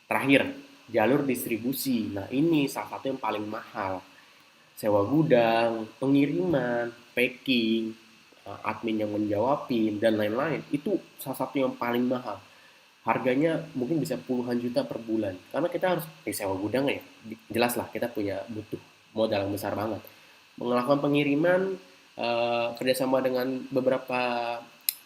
Terakhir, jalur distribusi. Nah, ini salah satu yang paling mahal. Sewa gudang, pengiriman, packing, admin yang menjawabin, dan lain-lain. Itu salah satu yang paling mahal. Harganya mungkin bisa puluhan juta per bulan. Karena kita harus sewa gudang ya. Jelas lah kita butuh modal yang besar banget. Melakukan pengiriman, kerjasama dengan beberapa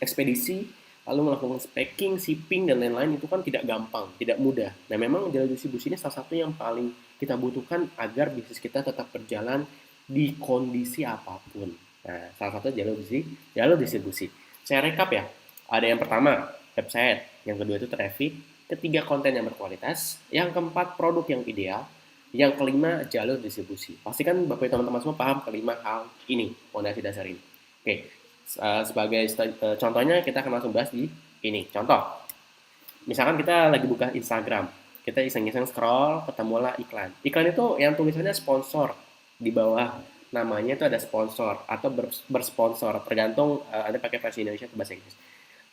ekspedisi, lalu melakukan packing, shipping, dan lain-lain itu kan tidak gampang, tidak mudah. Nah, memang jalur distribusi ini salah satu yang paling kita butuhkan agar bisnis kita tetap berjalan di kondisi apapun. Nah, salah satu jalur distribusi. Saya rekap ya. Ada yang pertama, website. Yang kedua itu traffic. Ketiga, konten yang berkualitas. Yang keempat, produk yang ideal. Yang kelima, jalur distribusi. Pastikan Bapak dan teman-teman semua paham kelima hal ini, fondasi dasar ini. Oke, sebagai contohnya kita akan langsung bahas di ini. Contoh, misalkan kita lagi buka Instagram, kita iseng-iseng scroll, ketemulah iklan. Iklan itu yang tulisannya sponsor di bawah namanya itu ada sponsor atau bersponsor, tergantung Anda pakai versi Indonesia atau bahasa Inggris.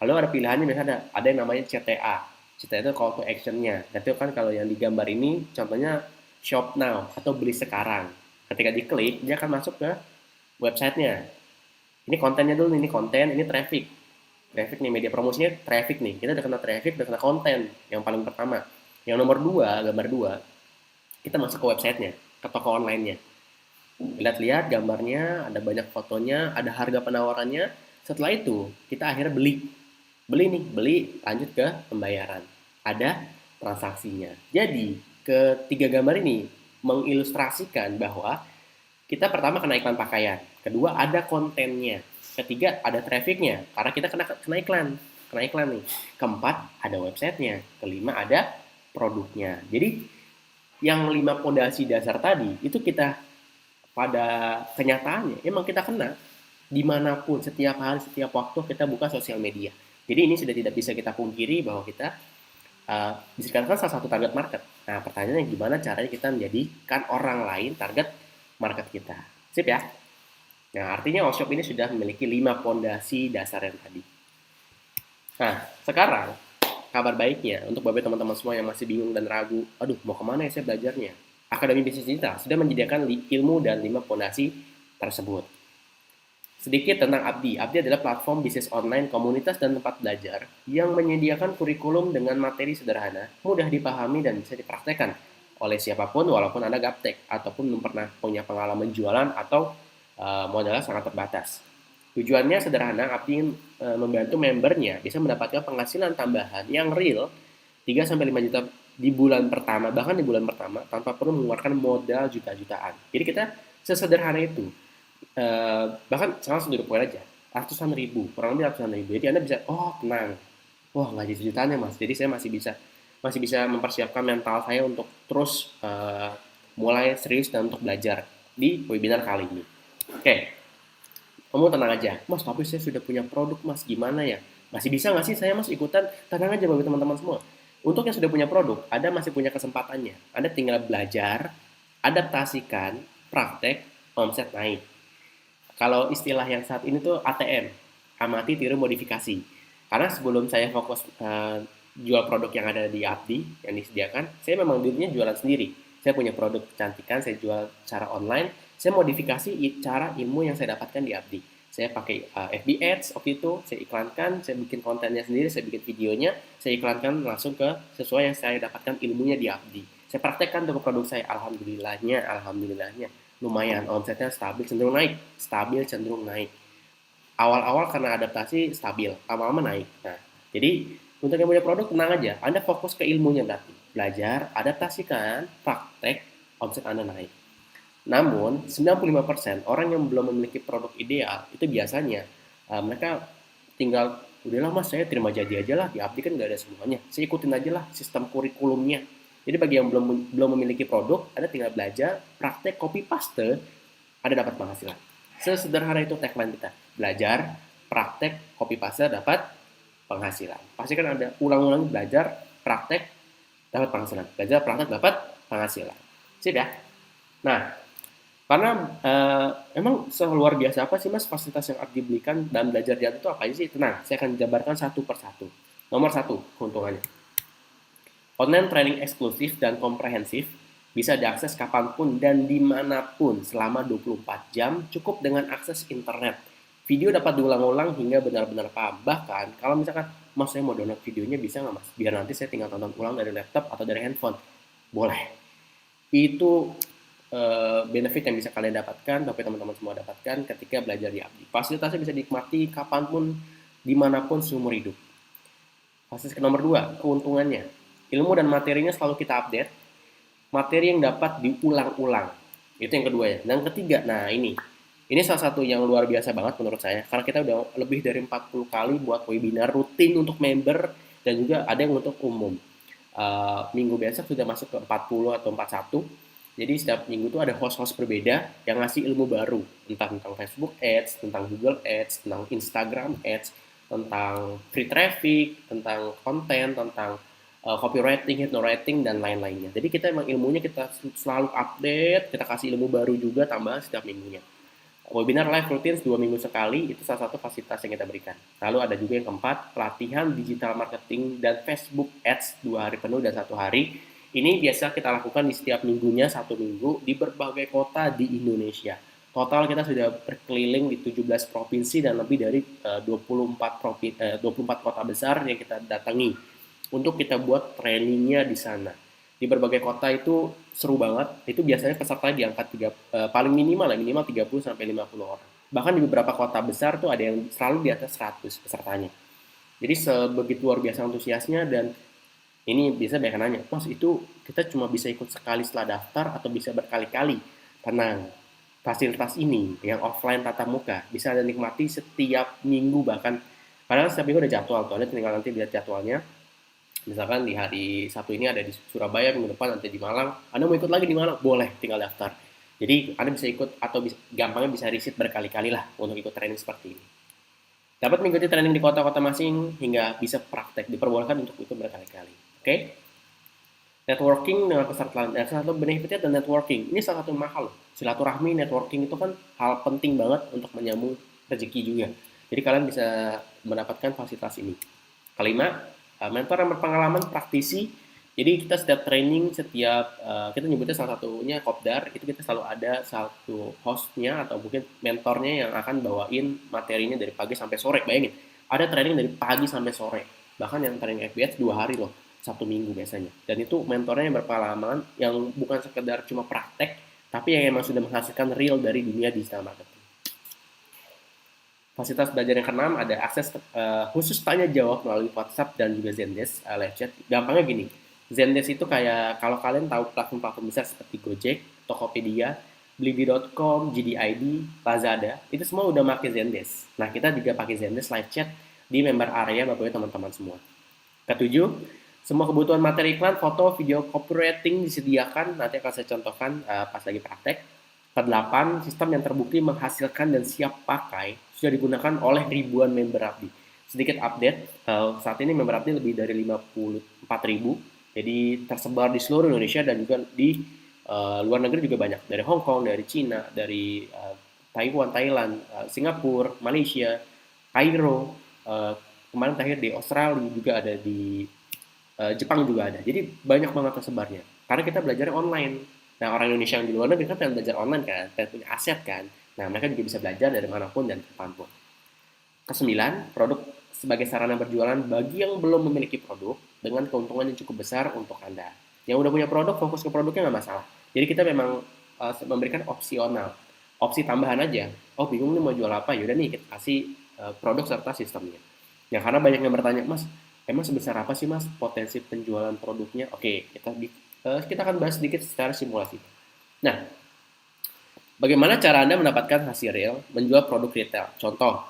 Lalu ada pilihannya, misalnya ada yang namanya CTA. CTA itu call to action-nya. Dan itu kan kalau yang digambar ini contohnya shop now atau beli sekarang. Ketika diklik, dia akan masuk ke websitenya. Ini kontennya dulu, ini konten, ini traffic. Traffic nih, media promosinya traffic nih. Kita udah kena traffic, udah kena konten yang paling pertama. Yang nomor 2, gambar 2, kita masuk ke websitenya, ke toko online-nya. Lihat-lihat gambarnya, ada banyak fotonya, ada harga penawarannya. Setelah itu, kita akhirnya beli. beli lanjut ke pembayaran. Ada transaksinya. Jadi, ketiga gambar ini mengilustrasikan bahwa kita pertama kena iklan pakaian, kedua ada kontennya, ketiga ada trafficnya karena kita kena iklan nih. Keempat ada websitenya, kelima ada produknya. Jadi yang 5 pondasi dasar tadi itu kita pada kenyataannya emang kita kena dimanapun, setiap hari, setiap waktu kita buka sosial media. Jadi ini sudah tidak bisa kita pungkiri bahwa kita bisa dikatakan salah satu target market. Nah, pertanyaannya gimana caranya kita menjadikan orang lain target market kita. Sip ya? Nah, artinya Allshop ini sudah memiliki 5 pondasi dasar yang tadi. Nah, sekarang kabar baiknya untuk bapak teman-teman semua yang masih bingung dan ragu, aduh mau kemana ya saya belajarnya? Akademi Bisnis Digital sudah menyediakan ilmu dan 5 pondasi tersebut. Sedikit tentang Abdi. Abdi adalah platform bisnis online, komunitas, dan tempat belajar yang menyediakan kurikulum dengan materi sederhana, mudah dipahami, dan bisa dipraktekkan oleh siapapun walaupun Anda gaptek ataupun belum pernah punya pengalaman jualan atau modalnya sangat terbatas. Tujuannya sederhana, Abdi ingin membantu membernya bisa mendapatkan penghasilan tambahan yang real 3-5 juta di bulan pertama, bahkan di bulan pertama tanpa perlu mengeluarkan modal juta-jutaan. Jadi kita sesederhana itu. Bahkan sekarang sendiri poin aja ratusan ribu, kurang lebih ratusan ribu. Jadi Anda bisa, oh tenang, wah nggak jadi jutaan ya mas. Jadi saya masih bisa mempersiapkan mental saya untuk terus mulai serius dan untuk belajar di webinar kali ini. Oke, kamu tenang aja, mas. Tapi saya sudah punya produk mas, gimana ya? Masih bisa nggak sih saya mas ikutan? Tenang aja bagi teman-teman semua. Untuk yang sudah punya produk, Anda masih punya kesempatannya. Anda tinggal belajar, adaptasikan, praktek, omset naik. Kalau istilah yang saat ini tuh ATM, amati tiru modifikasi. Karena sebelum saya fokus jual produk yang ada di Abdi yang disediakan, saya memang dulunya jualan sendiri. Saya punya produk kecantikan, saya jual secara online, saya modifikasi cara ilmu yang saya dapatkan di Abdi. Saya pakai FB Ads waktu itu, saya iklankan, saya bikin kontennya sendiri, saya bikin videonya, saya iklankan langsung ke sesuai yang saya dapatkan ilmunya di Abdi. Saya praktekkan untuk produk saya, alhamdulillahnya lumayan, omsetnya stabil cenderung naik. Awal-awal karena adaptasi stabil, lama-lama naik. Nah, jadi untuk yang punya produk tenang aja, Anda fokus ke ilmunya berarti. Belajar, adaptasikan, praktek, omset Anda naik. Namun, 95% orang yang belum memiliki produk ideal, itu biasanya mereka tinggal, udahlah mas saya terima jadi aja lah, di Abdi kan nggak ada semuanya. Saya ikutin aja lah sistem kurikulumnya. Jadi bagi yang belum memiliki produk, Anda tinggal belajar, praktek, copy paste, Anda dapat penghasilan. Sesederhana itu tagline kita. Belajar, praktek, copy paste, dapat penghasilan. Pasti kan ada ulang-ulang belajar, praktek, dapat penghasilan. Belajar, praktek, dapat penghasilan. Sip ya? Nah, karena emang luar biasa apa sih mas fasilitas yang Abdi belikan dan belajar di Abdi itu apa sih? Tenang, saya akan jabarkan satu persatu. Nomor 1, keuntungannya. Online training eksklusif dan komprehensif bisa diakses kapanpun dan dimanapun selama 24 jam cukup dengan akses internet. Video dapat diulang-ulang hingga benar-benar paham. Bahkan kalau misalkan, mas saya mau download videonya bisa nggak mas? Biar nanti saya tinggal tonton ulang dari laptop atau dari handphone. Boleh. Itu benefit yang bisa kalian dapatkan, tapi teman-teman semua dapatkan ketika belajar di Abdi. Fasilitasnya bisa dinikmati kapanpun, dimanapun seumur hidup. Fasilitas nomor 2, keuntungannya. Ilmu dan materinya selalu kita update. Materi yang dapat diulang-ulang. Itu yang kedua ya. Dan ketiga, nah ini salah satu yang luar biasa banget menurut saya. Karena kita udah lebih dari 40 kali buat webinar rutin untuk member dan juga ada yang untuk umum. Minggu besok sudah masuk ke 40 atau 41. Jadi setiap minggu itu ada host-host berbeda yang ngasih ilmu baru. Entah tentang Facebook Ads, tentang Google Ads, tentang Instagram Ads, tentang free traffic, tentang konten, tentang copywriting, hypnowriting, dan lain-lainnya. Jadi kita emang ilmunya kita selalu update, kita kasih ilmu baru juga tambahan setiap minggunya. Webinar live rutin 2 minggu sekali, itu salah satu fasilitas yang kita berikan. Lalu ada juga yang keempat, pelatihan digital marketing dan Facebook Ads 2 hari penuh dan 1 hari. Ini biasa kita lakukan di setiap minggunya, 1 minggu, di berbagai kota di Indonesia. Total kita sudah berkeliling di 17 provinsi dan lebih dari 24 kota besar yang kita datangi untuk kita buat trainingnya di sana. Di berbagai kota itu seru banget. Itu biasanya pesertanya diangkat paling minimal 30 sampai 50 orang. Bahkan di beberapa kota besar tuh ada yang selalu di atas 100 pesertanya. Jadi sebegitu luar biasa antusiasnya. Dan ini bisa banyak yang nanya, Mas itu kita cuma bisa ikut sekali setelah daftar atau bisa berkali-kali? Tenang, fasilitas ini yang offline tatap muka bisa Anda nikmati setiap minggu, bahkan kadang setiap minggu ada jadwal tuh, Anda tinggal nanti lihat jadwalnya. Misalkan di hari Sabtu ini ada di Surabaya, minggu depan nanti di Malang, Anda mau ikut lagi di Malang, boleh, tinggal daftar. Jadi Anda bisa ikut atau gampangnya bisa riset berkali-kali lah untuk ikut training seperti ini. Dapat mengikuti training di kota-kota masing hingga bisa praktek, diperbolehkan untuk ikut berkali-kali. Oke? Networking dengan peserta lain. Salah satu benefitnya adalah networking. Ini salah satu mahal. Silaturahmi, networking itu kan hal penting banget untuk menyambung rezeki juga. Jadi kalian bisa mendapatkan fasilitas ini. Kelima, mentor yang berpengalaman, praktisi. Jadi kita setiap training, kita nyebutnya salah satunya kopdar, itu kita selalu ada satu hostnya atau mungkin mentornya yang akan bawain materinya dari pagi sampai sore. Bayangin, ada training dari pagi sampai sore. Bahkan yang training FBS 2 hari loh, Sabtu Minggu biasanya. Dan itu mentornya yang berpengalaman, yang bukan sekedar cuma praktek, tapi yang emang sudah menghasilkan real dari dunia digital marketing. Fasilitas belajar yang keenam ada akses khusus tanya jawab melalui WhatsApp dan juga Zendesk live chat. Gampangnya gini, Zendesk itu kayak kalau kalian tahu platform-platform besar seperti Gojek, Tokopedia, Blibli.com, JDID, Lazada, itu semua udah pakai Zendesk. Nah, kita juga pakai Zendesk live chat di member area Bapak teman-teman semua. Ketujuh, semua kebutuhan materi iklan, foto, video, copywriting disediakan. Nanti akan saya contohkan pas lagi praktek. Kedelapan, sistem yang terbukti menghasilkan dan siap pakai sudah digunakan oleh ribuan member Abdi. Sedikit update, saat ini member Abdi lebih dari 54.000, jadi tersebar di seluruh Indonesia dan juga di luar negeri juga banyak. Dari Hong Kong, dari Cina, dari Taiwan, Thailand, Singapura, Malaysia, Kairo, kemarin terakhir di Australia juga ada, di Jepang juga ada. Jadi banyak banget tersebarnya. Karena kita belajar online. Nah, orang Indonesia yang di luar negeri kan pengen belajar online kan, pengen punya aset kan. Nah, mereka juga bisa belajar dari manapun dan kapanpun. Kesembilan, produk sebagai sarana berjualan bagi yang belum memiliki produk dengan keuntungan yang cukup besar untuk Anda. Yang udah punya produk, fokus ke produknya nggak masalah. Jadi kita memang memberikan opsional, opsi tambahan aja. Oh, bingung nih mau jual apa? Yaudah nih, kita kasih produk serta sistemnya. Ya, karena banyak yang bertanya, Mas, emang sebesar apa sih Mas potensi penjualan produknya? Oke, kita akan bahas sedikit secara simulasi. Nah, bagaimana cara Anda mendapatkan hasil real menjual produk retail? Contoh,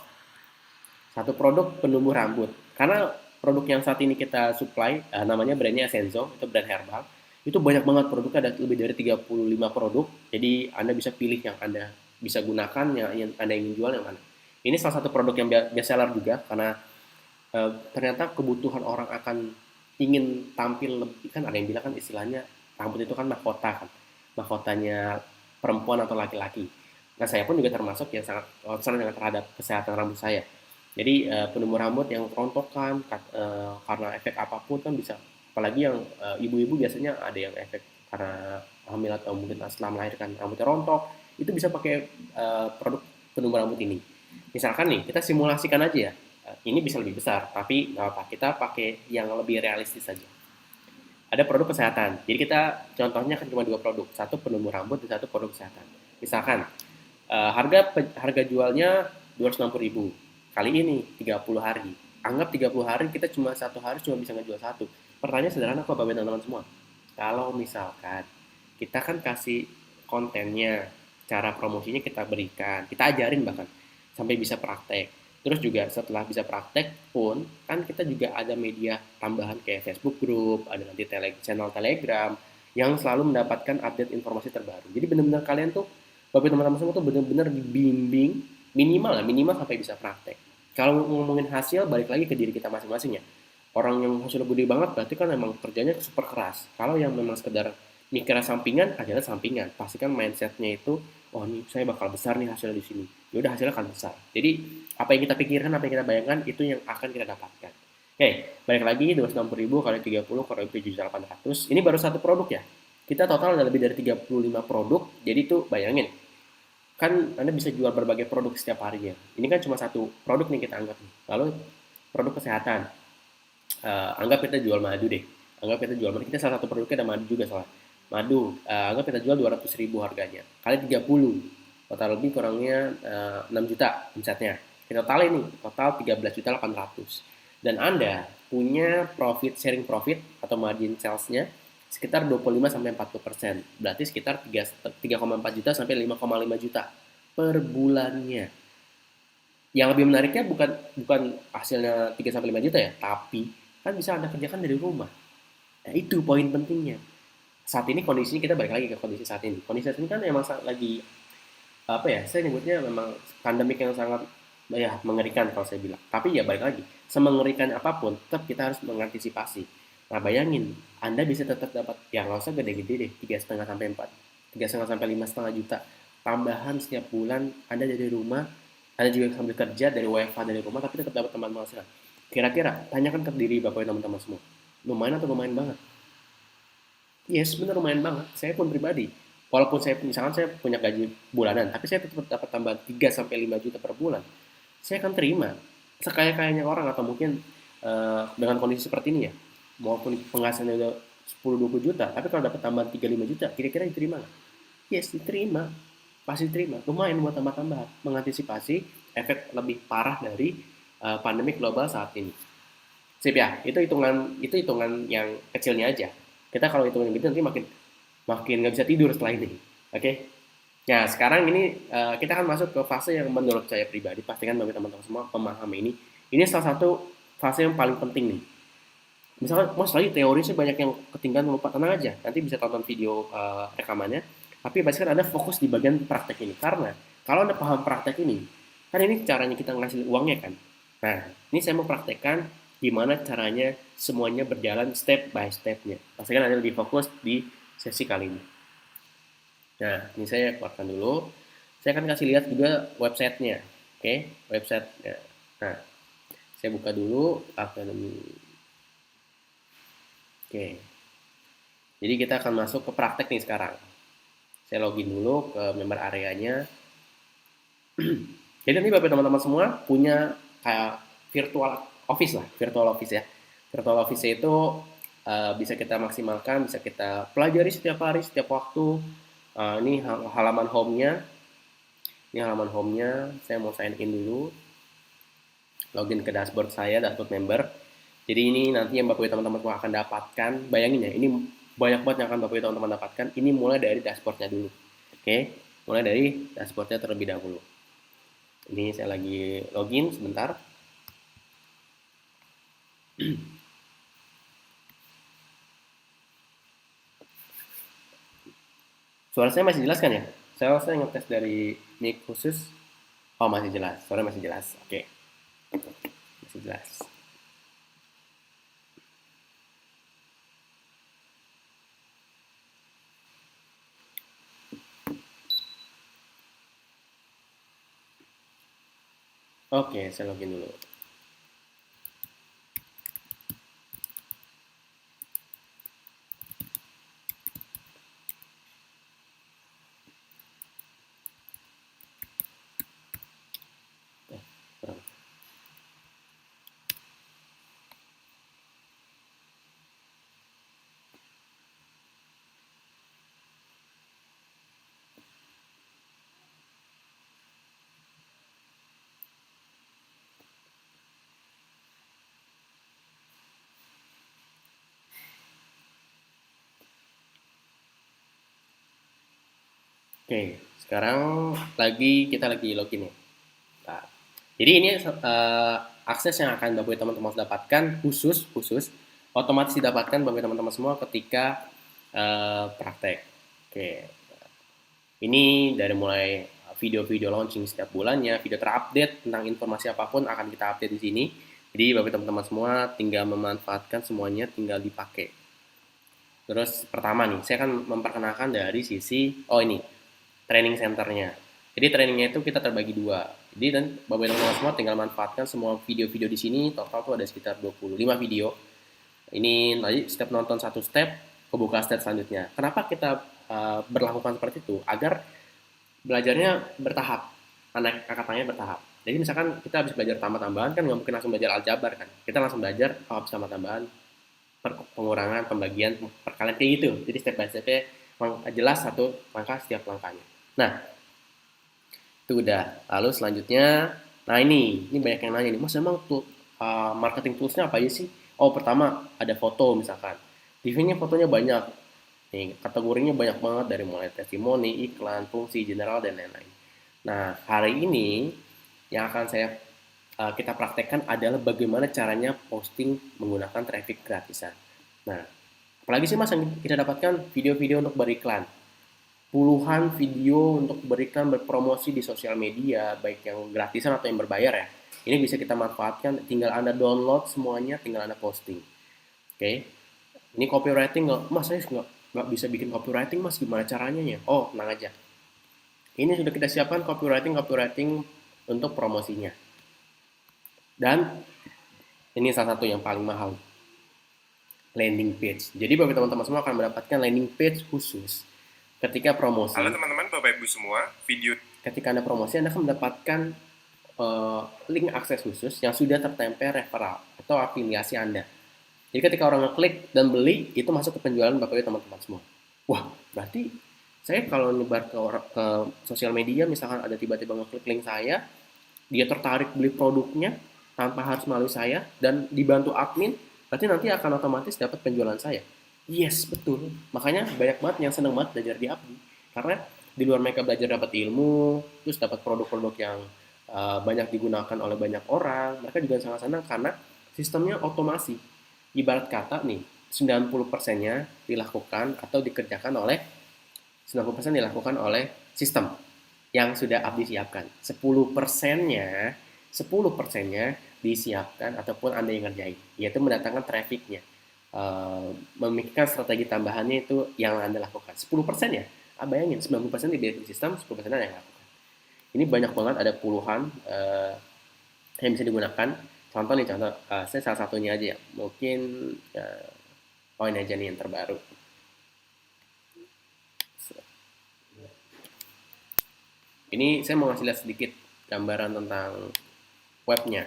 satu produk penumbuh rambut. Karena produk yang saat ini kita supply, namanya brandnya Senzo, itu brand herbal. Itu banyak banget produknya, ada lebih dari 35 produk. Jadi Anda bisa pilih yang Anda bisa gunakan, yang Anda ingin jual, yang mana. Ini salah satu produk yang best seller juga, karena ternyata kebutuhan orang akan ingin tampil lebih, kan ada yang bilang kan istilahnya rambut itu kan mahkota kan, mahkotanya perempuan atau laki-laki. Nah, saya pun juga termasuk yang sangat concern dengan terhadap kesehatan rambut saya. Jadi penumbuh rambut yang rontokan karena efek apapun kan bisa, apalagi yang ibu-ibu biasanya ada yang efek karena hamil atau mungkin setelah melahirkan rambutnya rontok, itu bisa pakai produk penumbuh rambut ini. Misalkan nih, kita simulasikan aja ya, ini bisa lebih besar, tapi nggak apa, kita pakai yang lebih realistis saja. Ada produk kesehatan, jadi kita contohnya kan cuma dua produk, satu penumbuh rambut dan satu produk kesehatan. Misalkan harga jualnya 260.000, kali ini 30 hari, anggap 30 hari kita cuma satu hari cuma bisa ngejual satu. Pertanyaan sederhana kok Bapak teman-teman semua, kalau misalkan kita kan kasih kontennya, cara promosinya kita berikan, kita ajarin bahkan sampai bisa praktek. Terus juga setelah bisa praktek pun, kan kita juga ada media tambahan kayak Facebook Group, ada nanti channel Telegram, yang selalu mendapatkan update informasi terbaru. Jadi benar-benar kalian tuh, Bapak teman-teman semua tuh benar-benar dibimbing, minimal sampai bisa praktek. Kalau ngomongin hasil, balik lagi ke diri kita masing-masing ya. Orang yang hasilnya gede banget berarti kan memang kerjanya super keras. Kalau yang memang sekedar mikirnya sampingan, adalah sampingan. Pastikan mindsetnya itu, oh nih saya bakal besar nih hasilnya di sini. Ya udah, hasilnya akan besar. Jadi apa yang kita pikirkan, apa yang kita bayangkan, itu yang akan kita dapatkan. Oke, balik lagi 260.000 kali 30 kali 7.800. Ini baru satu produk ya. Kita total ada lebih dari 35 produk. Jadi itu bayangin, kan Anda bisa jual berbagai produk setiap harinya. Ini kan cuma satu produk nih kita anggap. Lalu produk kesehatan. Anggap kita jual madu deh. Anggap kita jual madu. Kita salah satu produknya ada madu juga salah. Madu, anggap kita jual 200.000 harganya. Kali 30. Total lebih kurangnya 6 juta omsetnya. Kita total ini, total 13.800.000. Dan Anda punya sharing profit atau margin sales-nya sekitar 25-40%. Berarti sekitar 3,4 juta sampai 5,5 juta per bulannya. Yang lebih menariknya bukan bukan hasilnya 3-5 juta ya, tapi kan bisa Anda kerjakan dari rumah. Nah, itu poin pentingnya. Saat ini kondisinya kita balik lagi ke kondisi saat ini. Kondisi saat ini kan memang lagi apa ya? Saya nyebutnya memang pandemik yang sangat ya mengerikan kalau saya bilang. Tapi ya balik lagi, semengerikan apapun, tetap kita harus mengantisipasi. Nah bayangin, Anda bisa tetap dapat, ya nggak usah gede-gede deh, 3,5 sampai 4, 3,5 sampai 5,5 juta tambahan setiap bulan. Anda dari rumah, Anda juga sambil kerja dari WFH dari rumah, tapi tetap dapat tambahan penghasilan. Kira-kira, tanyakan ke diri Bapak dan teman-teman semua, lumayan atau lumayan banget? Yes, benar lumayan banget. Saya pun pribadi, walaupun saya misalkan saya punya gaji bulanan, tapi saya tetap dapat tambahan 3 sampai 5 juta per bulan. Saya akan terima. Sekaya-kayanya orang atau mungkin dengan kondisi seperti ini ya, maupun penghasilannya udah 10-20 juta, tapi kalau dapat tambahan 3-5 juta, kira-kira diterima nggak? Yes, diterima. Pasti diterima. Lumayan buat tambah-tambahan, mengantisipasi efek lebih parah dari pandemi global saat ini. Sip ya, itu hitungan yang kecilnya aja. Kita kalau hitungan gitu nanti makin makin nggak bisa tidur setelah ini. Oke? Nah, sekarang ini kita akan masuk ke fase yang menurut saya pribadi, pastikan bagi teman-teman semua pemahami ini. Ini salah satu fase yang paling penting nih. Misalkan, mas lagi teori sih banyak yang ketinggalan lupa, tenang aja. Nanti bisa tonton video rekamannya. Tapi pastikan Anda fokus di bagian praktek ini. Karena kalau Anda paham praktek ini, kan ini caranya kita ngasih uangnya kan. Nah, ini saya mau praktekkan gimana caranya semuanya berjalan step by step-nya. Pastikan Anda lebih fokus di sesi kali ini. Nah, ini saya keluarkan dulu. Saya akan kasih lihat juga websitenya. Oke, websitenya. Nah, saya buka dulu Akademi. Oke, jadi kita akan masuk ke praktek nih sekarang. Saya login dulu ke member areanya. Jadi nanti Bapak teman-teman semua punya kayak virtual office lah, virtual office ya. Virtual office itu bisa kita maksimalkan, bisa kita pelajari setiap hari, setiap waktu. Ini halaman home-nya. Ini halaman home-nya. Saya mau sign in dulu. Login ke dashboard saya, dashboard member. Jadi ini nanti yang Bapak Ibu teman-teman semua akan dapatkan. Bayangin ya, ini banyak banget yang akan Bapak Ibu teman-teman dapatkan. Ini mulai dari dashboardnya dulu. Oke, mulai dari dashboardnya terlebih dahulu. Ini saya lagi login sebentar. Suara saya masih jelas kan ya? Saya ngetes dari mic khusus. Oh masih jelas, suara masih jelas. Oke, masih jelas. Oke, saya login dulu. Kurang. Oke, sekarang kita lagi login ya. Nah, jadi ini akses yang akan Bapak teman-teman dapatkan khusus otomatis didapatkan Bapak teman-teman semua ketika praktek. Oke, ini dari mulai video-video launching setiap bulannya, video terupdate tentang informasi apapun akan kita update di sini. Jadi Bapak teman-teman semua tinggal memanfaatkan semuanya, tinggal dipakai. Terus pertama nih, saya akan memperkenalkan dari sisi ini training centernya. Jadi trainingnya itu kita terbagi dua. Jadi dan Bapak teman-teman semua tinggal manfaatkan semua video-video di sini. Total tuh ada sekitar 25 video. Ini tadi step nonton satu step, kebuka step selanjutnya. Kenapa kita berlakukan seperti itu? Agar belajarnya bertahap, anak angkatannya bertahap. Jadi misalkan kita habis belajar tambah-tambahan kan nggak mungkin langsung belajar aljabar kan. Kita langsung belajar habis tambah-tambahan, pengurangan, pembagian, perkalian kayak gitu. Jadi step by step-nya jelas satu langkah setiap langkahnya. Nah, itu udah. Lalu selanjutnya, nah ini banyak yang nanya nih, Mas emang tuh marketing toolsnya apa aja sih? Oh, pertama ada foto misalkan. TV-nya fotonya banyak. Nih, kategorinya banyak banget dari mulai testimoni, iklan, fungsi, general, dan lain-lain. Nah, hari ini yang akan kita praktekkan adalah bagaimana caranya posting menggunakan traffic gratisan. Nah, apalagi sih Mas yang kita dapatkan video-video untuk beriklan. Puluhan video untuk beriklan berpromosi di sosial media, baik yang gratisan atau yang berbayar ya. Ini bisa kita manfaatkan, tinggal Anda download semuanya, tinggal Anda posting. Oke, ini copywriting nggak, Mas saya nggak bisa bikin copywriting Mas, gimana caranya ya? Oh, tenang aja. Ini sudah kita siapkan copywriting untuk promosinya. Dan ini salah satu yang paling mahal, landing page. Jadi bagi teman-teman semua akan mendapatkan landing page khusus ketika promosi. Halo teman-teman, Bapak Ibu semua, ketika Anda promosi, Anda akan mendapatkan link akses khusus yang sudah tertempel referral atau afiliasi Anda. Jadi ketika orang ngeklik dan beli, itu masuk ke penjualan Bapak Ibu teman-teman semua. Wah, berarti saya kalau nyebar ke sosial media, misalkan ada tiba-tiba ngeklik link saya, dia tertarik beli produknya tanpa harus melalui saya dan dibantu admin, berarti nanti akan otomatis dapat penjualan saya. Yes, betul. Makanya banyak banget yang seneng banget belajar di Abdi. Karena di luar mereka belajar dapat ilmu, terus dapat produk-produk yang banyak digunakan oleh banyak orang, mereka juga sangat senang karena sistemnya otomasi. Ibarat kata nih, 90%-nya dilakukan atau dikerjakan oleh 90% dilakukan oleh sistem yang sudah Abdi siapkan. 10%-nya disiapkan ataupun Anda yang ngerjain, yaitu mendatangkan traffic-nya. Memikirkan strategi tambahannya itu yang Anda lakukan. 10% ya, bayangin 90% dibiarkan sistem, 10% yang lakukan. Ini banyak banget, ada puluhan yang bisa digunakan. Contoh, saya salah satunya aja ya. Mungkin ini aja nih yang terbaru. Ini saya mau ngasih lihat sedikit gambaran tentang webnya.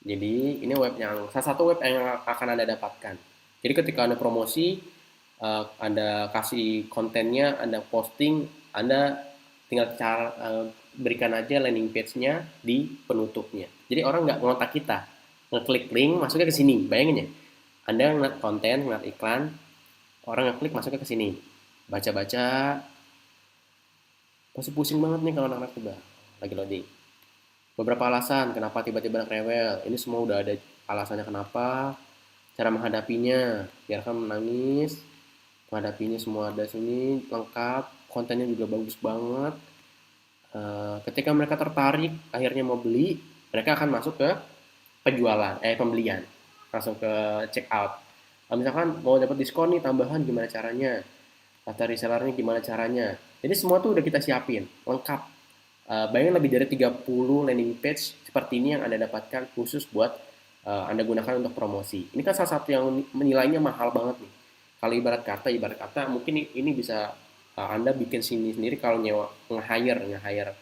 Jadi ini web yang salah satu web yang akan Anda dapatkan. Jadi ketika Anda promosi, Anda kasih kontennya, Anda posting, Anda tinggal berikan aja landing page-nya di penutupnya. Jadi orang nggak ngontak kita, ngeklik link masuknya ke sini. Bayangin ya, Anda ngeliat konten, ngeliat iklan, orang ngeklik masuknya ke sini, baca-baca, pasti pusing banget nih kalau anak-anak coba lagi loading. Beberapa alasan kenapa tiba-tiba rewel. Ini semua udah ada alasannya kenapa, cara menghadapinya, biarkan menangis, menghadapinya semua ada sini lengkap, kontennya juga bagus banget. Ketika mereka tertarik, akhirnya mau beli, mereka akan masuk ke pembelian, langsung ke check out. Misalkan mau dapat diskon nih tambahan, gimana caranya? Daftar resellernya gimana caranya? Jadi semua tuh udah kita siapin, lengkap. Bayangin lebih dari 30 landing page seperti ini yang Anda dapatkan khusus buat Anda gunakan untuk promosi. Ini kan salah satu yang menilainya mahal banget nih. Kalau ibarat kata mungkin ini bisa Anda bikin sini sendiri kalau nge-hire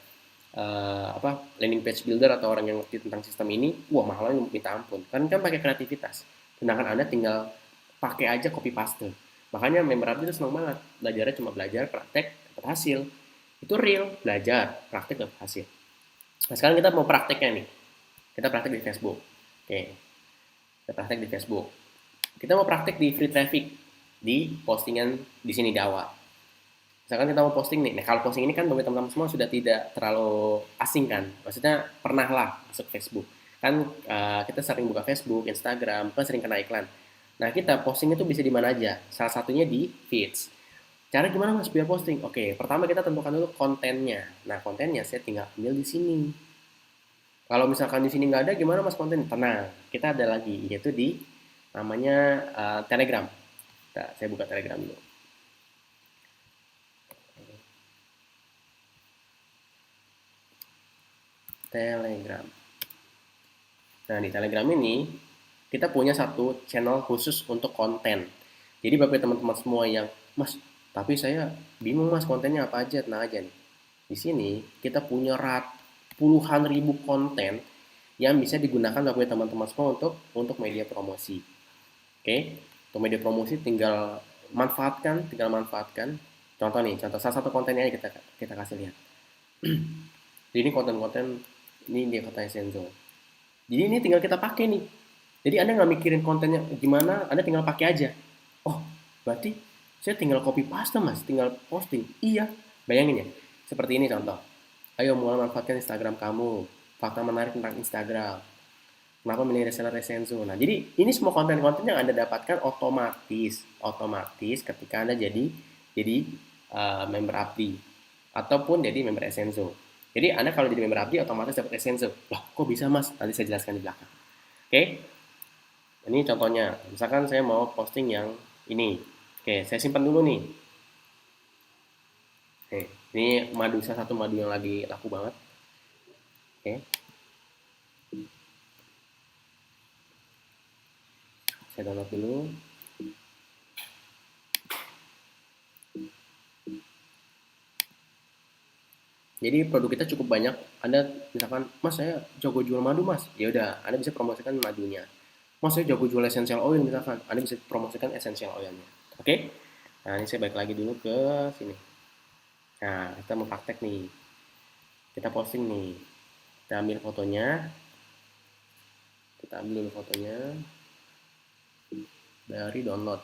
landing page builder atau orang yang ngerti tentang sistem ini, wah mahalnya minta ampun. Kan pakai kreativitas. Sedangkan Anda tinggal pakai aja copy paste. Makanya member Abdi itu senang banget. Belajarnya cuma belajar, praktek, dapat hasil. Itu real, belajar, praktek, dapat hasil. Nah, sekarang kita mau prakteknya nih. Kita praktek di Facebook. Oke. Kita praktek di Facebook. Kita mau praktek di free traffic di postingan di sini di awal. Misalkan kita mau posting nih. Nah, kalau posting ini kan bagi teman-teman semua sudah tidak terlalu asing kan. Maksudnya pernah lah masuk Facebook. Kan kita sering buka Facebook, Instagram, kan sering kena iklan. Nah, kita posting itu bisa di mana aja. Salah satunya di feeds. Cara gimana Mas biar posting? Oke, pertama kita tentukan dulu kontennya. Nah, kontennya saya tinggal ambil di sini. Kalau misalkan di sini nggak ada, gimana Mas konten? Tenang, kita ada lagi, yaitu di namanya Telegram. Nah, saya buka Telegram dulu. Telegram. Nah, di Telegram ini kita punya satu channel khusus untuk konten. Jadi bagi teman-teman semua yang, Mas, tapi saya bingung Mas kontennya apa aja, tenang aja nih. Di sini kita punya puluhan ribu konten yang bisa digunakan bagi teman-teman semua untuk media promosi. Oke, untuk media promosi tinggal manfaatkan. Contoh salah satu kontennya kita kasih lihat. Jadi ini konten-konten ini dia katanya Senzo. Jadi ini tinggal kita pakai nih. Jadi Anda nggak mikirin kontennya gimana, Anda tinggal pakai aja. Oh, berarti saya tinggal copy paste mas, tinggal posting. Iya, bayangin ya. Seperti ini contoh. Ayo mulai manfaatkan Instagram kamu. Fakta menarik tentang Instagram. Kenapa milih reseller Resenso? Nah, jadi ini semua konten-konten yang Anda dapatkan otomatis ketika Anda jadi member Abdi ataupun jadi member Resenso. Jadi Anda kalau jadi member Abdi otomatis dapat Resenso. Loh, kok bisa mas? Nanti saya jelaskan di belakang. Oke, ini contohnya. Misalkan saya mau posting yang ini. Oke, saya simpan dulu nih. Oke, ini madu, salah satu madu yang lagi laku banget. Oke, saya download dulu. Jadi produk kita cukup banyak. Anda misalkan, mas saya jago jual madu mas. Ya udah, Anda bisa promosikan madunya. Mas saya jago jual essential oil misalkan. Anda bisa promosikan essential oilnya. Oke? Nah ini saya balik lagi dulu ke sini. Nah kita mau praktek nih. Kita posting nih. Kita ambil fotonya. Kita ambil dulu fotonya dari download.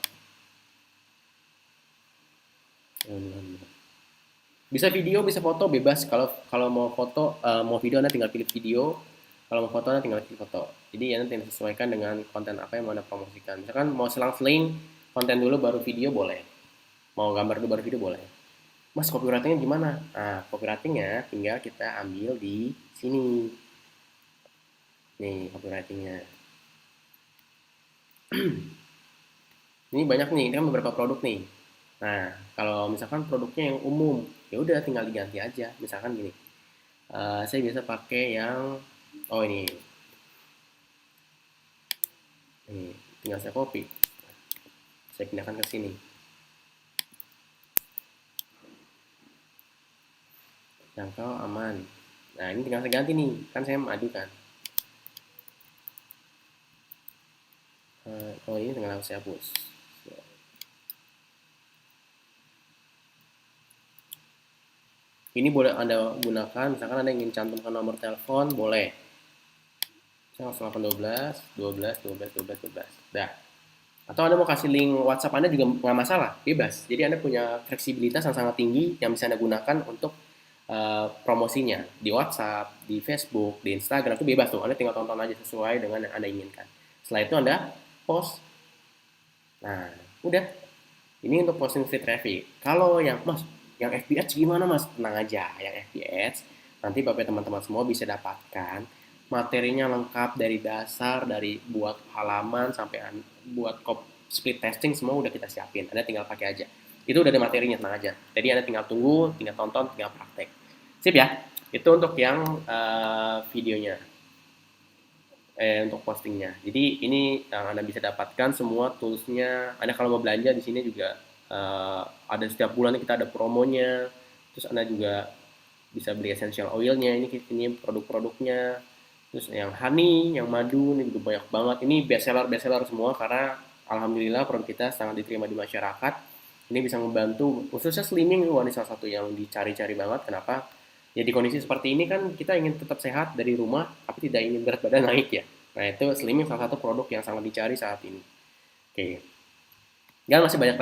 Bisa video, bisa foto, bebas. Kalau mau foto, mau video Anda tinggal pilih video. Kalau mau foto Anda tinggal pilih foto. Jadi Anda tinggal sesuaikan dengan konten apa yang mau Anda promosikan. Misalkan mau selang-seling konten dulu baru video boleh. Mau gambar dulu baru video boleh. Mas copywritingnya gimana? Nah, copywritingnya tinggal kita ambil di sini. Nih copywritingnya. Ini banyak nih, ini kan beberapa produk nih. Nah, kalau misalkan produknya yang umum, ya udah tinggal diganti aja. Misalkan gini, saya biasa pakai yang, oh ini tinggal saya copy, saya pindahkan ke sini. Jangkau aman. Nah, ini tinggal saya ganti nih, kan saya mengadukan. Oh ini tinggal saya hapus. Ini boleh Anda gunakan, misalkan Anda ingin cantumkan nomor telepon, boleh. Misalkan 812, 12, 12, 12, 12. Dah. Atau Anda mau kasih link WhatsApp Anda juga nggak masalah, bebas. Jadi Anda punya fleksibilitas yang sangat tinggi yang bisa Anda gunakan untuk promosinya di WhatsApp, di Facebook, di Instagram itu bebas tuh. Anda tinggal tonton aja sesuai dengan yang Anda inginkan. Setelah itu Anda post. Nah, udah. Ini untuk posting free traffic. Kalau yang mas, yang FBAds gimana mas? Tenang aja, yang FBAds nanti bapak teman-teman semua bisa dapatkan materinya lengkap dari dasar, dari buat halaman sampai buat split testing semua udah kita siapin. Anda tinggal pakai aja. Itu udah ada materinya, tenang aja. Jadi Anda tinggal tunggu, tinggal tonton, tinggal praktek. Sip ya? Itu untuk yang videonya. Untuk postingnya. Jadi ini yang Anda bisa dapatkan semua toolsnya. Anda kalau mau belanja di sini juga ada setiap bulan kita ada promonya. Terus Anda juga bisa beli essential oilnya. Ini produk-produknya. Terus yang honey, yang madu ini juga banyak banget. Ini best seller semua karena alhamdulillah produk kita sangat diterima di masyarakat. Ini bisa membantu khususnya slimming. Wah, ini salah satu yang dicari-cari banget. Kenapa? Ya di kondisi seperti ini kan kita ingin tetap sehat dari rumah tapi tidak ingin berat badan naik ya. Nah itu slimming salah satu produk yang sangat dicari saat ini. Oke. Dan masih banyak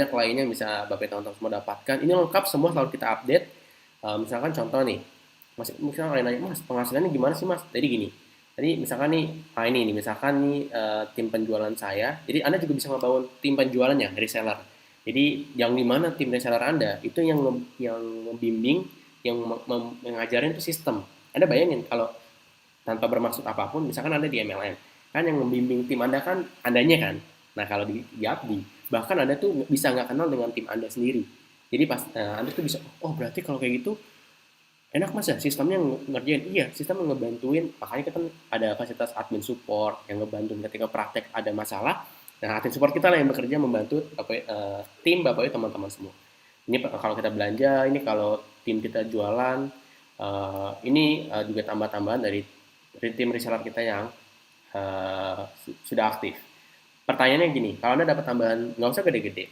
lainnya yang bisa Bapak teman-teman semua dapatkan. Ini lengkap semua selalu kita update. Misalkan contoh nih, misalkan kalian nanya, mas penghasilannya gimana sih mas? Jadi gini, tadi misalkan nih, ini misalkan nih tim penjualan saya. Jadi Anda juga bisa ngebangun tim penjualannya, reseller. Jadi yang dimana tim reseller Anda itu yang membimbing, yang mengajarin itu sistem. Anda bayangin kalau tanpa bermaksud apapun, misalkan Anda di MLM, kan yang membimbing tim Anda kan Andanya kan. Nah kalau di Abdi, bahkan Anda tuh bisa nggak kenal dengan tim Anda sendiri. Jadi pas Anda tuh bisa, oh berarti kalau kayak gitu enak mas ya sistemnya ngerjain. Iya, sistem ngebantuin. Makanya kita ada fasilitas admin support yang ngebantuin ketika praktek ada masalah. Nah admin support kita lah yang bekerja membantu tim Bapak teman-teman semua. Ini kalau kita belanja, ini kalau tim kita jualan, ini juga tambah-tambahan dari tim reseller kita yang sudah aktif. Pertanyaannya gini, kalau Anda dapat tambahan, nggak usah gede-gede,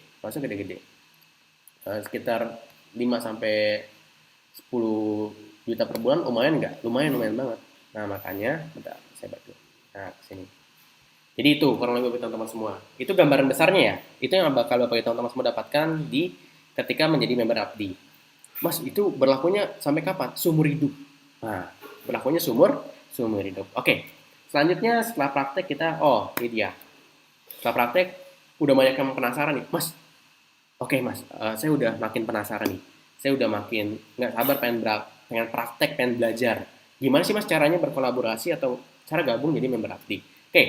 sekitar 5 sampai 10 juta per bulan, lumayan nggak? Lumayan banget. Nah makanya, bentar, saya bantu. Nah, sini. Jadi itu kurang lebih teman-teman semua. Itu gambaran besarnya ya. Itu yang bakal Bapak teman-teman semua dapatkan di ketika menjadi member Abdi. Mas, itu berlakunya sampai kapan? Seumur hidup. Nah, berlakunya seumur hidup. Oke. Selanjutnya setelah praktek kita, ini dia. Setelah praktek, udah banyak yang penasaran nih. Mas, oke Mas, saya udah makin penasaran nih. Saya udah makin nggak sabar pengen praktek, pengen belajar. Gimana sih Mas caranya berkolaborasi atau cara gabung jadi member Abdi? Oke,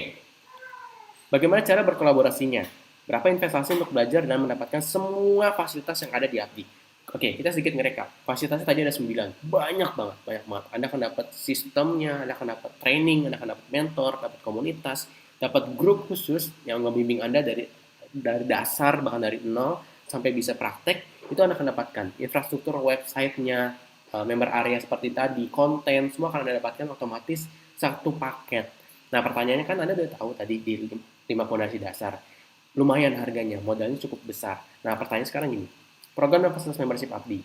bagaimana cara berkolaborasinya? Berapa investasi untuk belajar dan mendapatkan semua fasilitas yang ada di Abdi? Oke, kita sedikit ngerekap. Fasilitasnya tadi ada 9. Banyak banget, banyak banget. Anda akan dapat sistemnya, Anda akan dapat training, Anda akan dapat mentor, dapat komunitas, dapat grup khusus yang membimbing Anda dari dasar, bahkan dari nol, sampai bisa praktek. Itu Anda akan dapatkan. Infrastruktur websitenya, member area seperti tadi, konten, semua akan Anda dapatkan otomatis satu paket. Nah, pertanyaannya kan Anda udah tahu tadi di 5 fondasi dasar. Lumayan harganya, modalnya cukup besar. Nah, pertanyaan sekarang gini. Program dan fasilitas membership Abdi.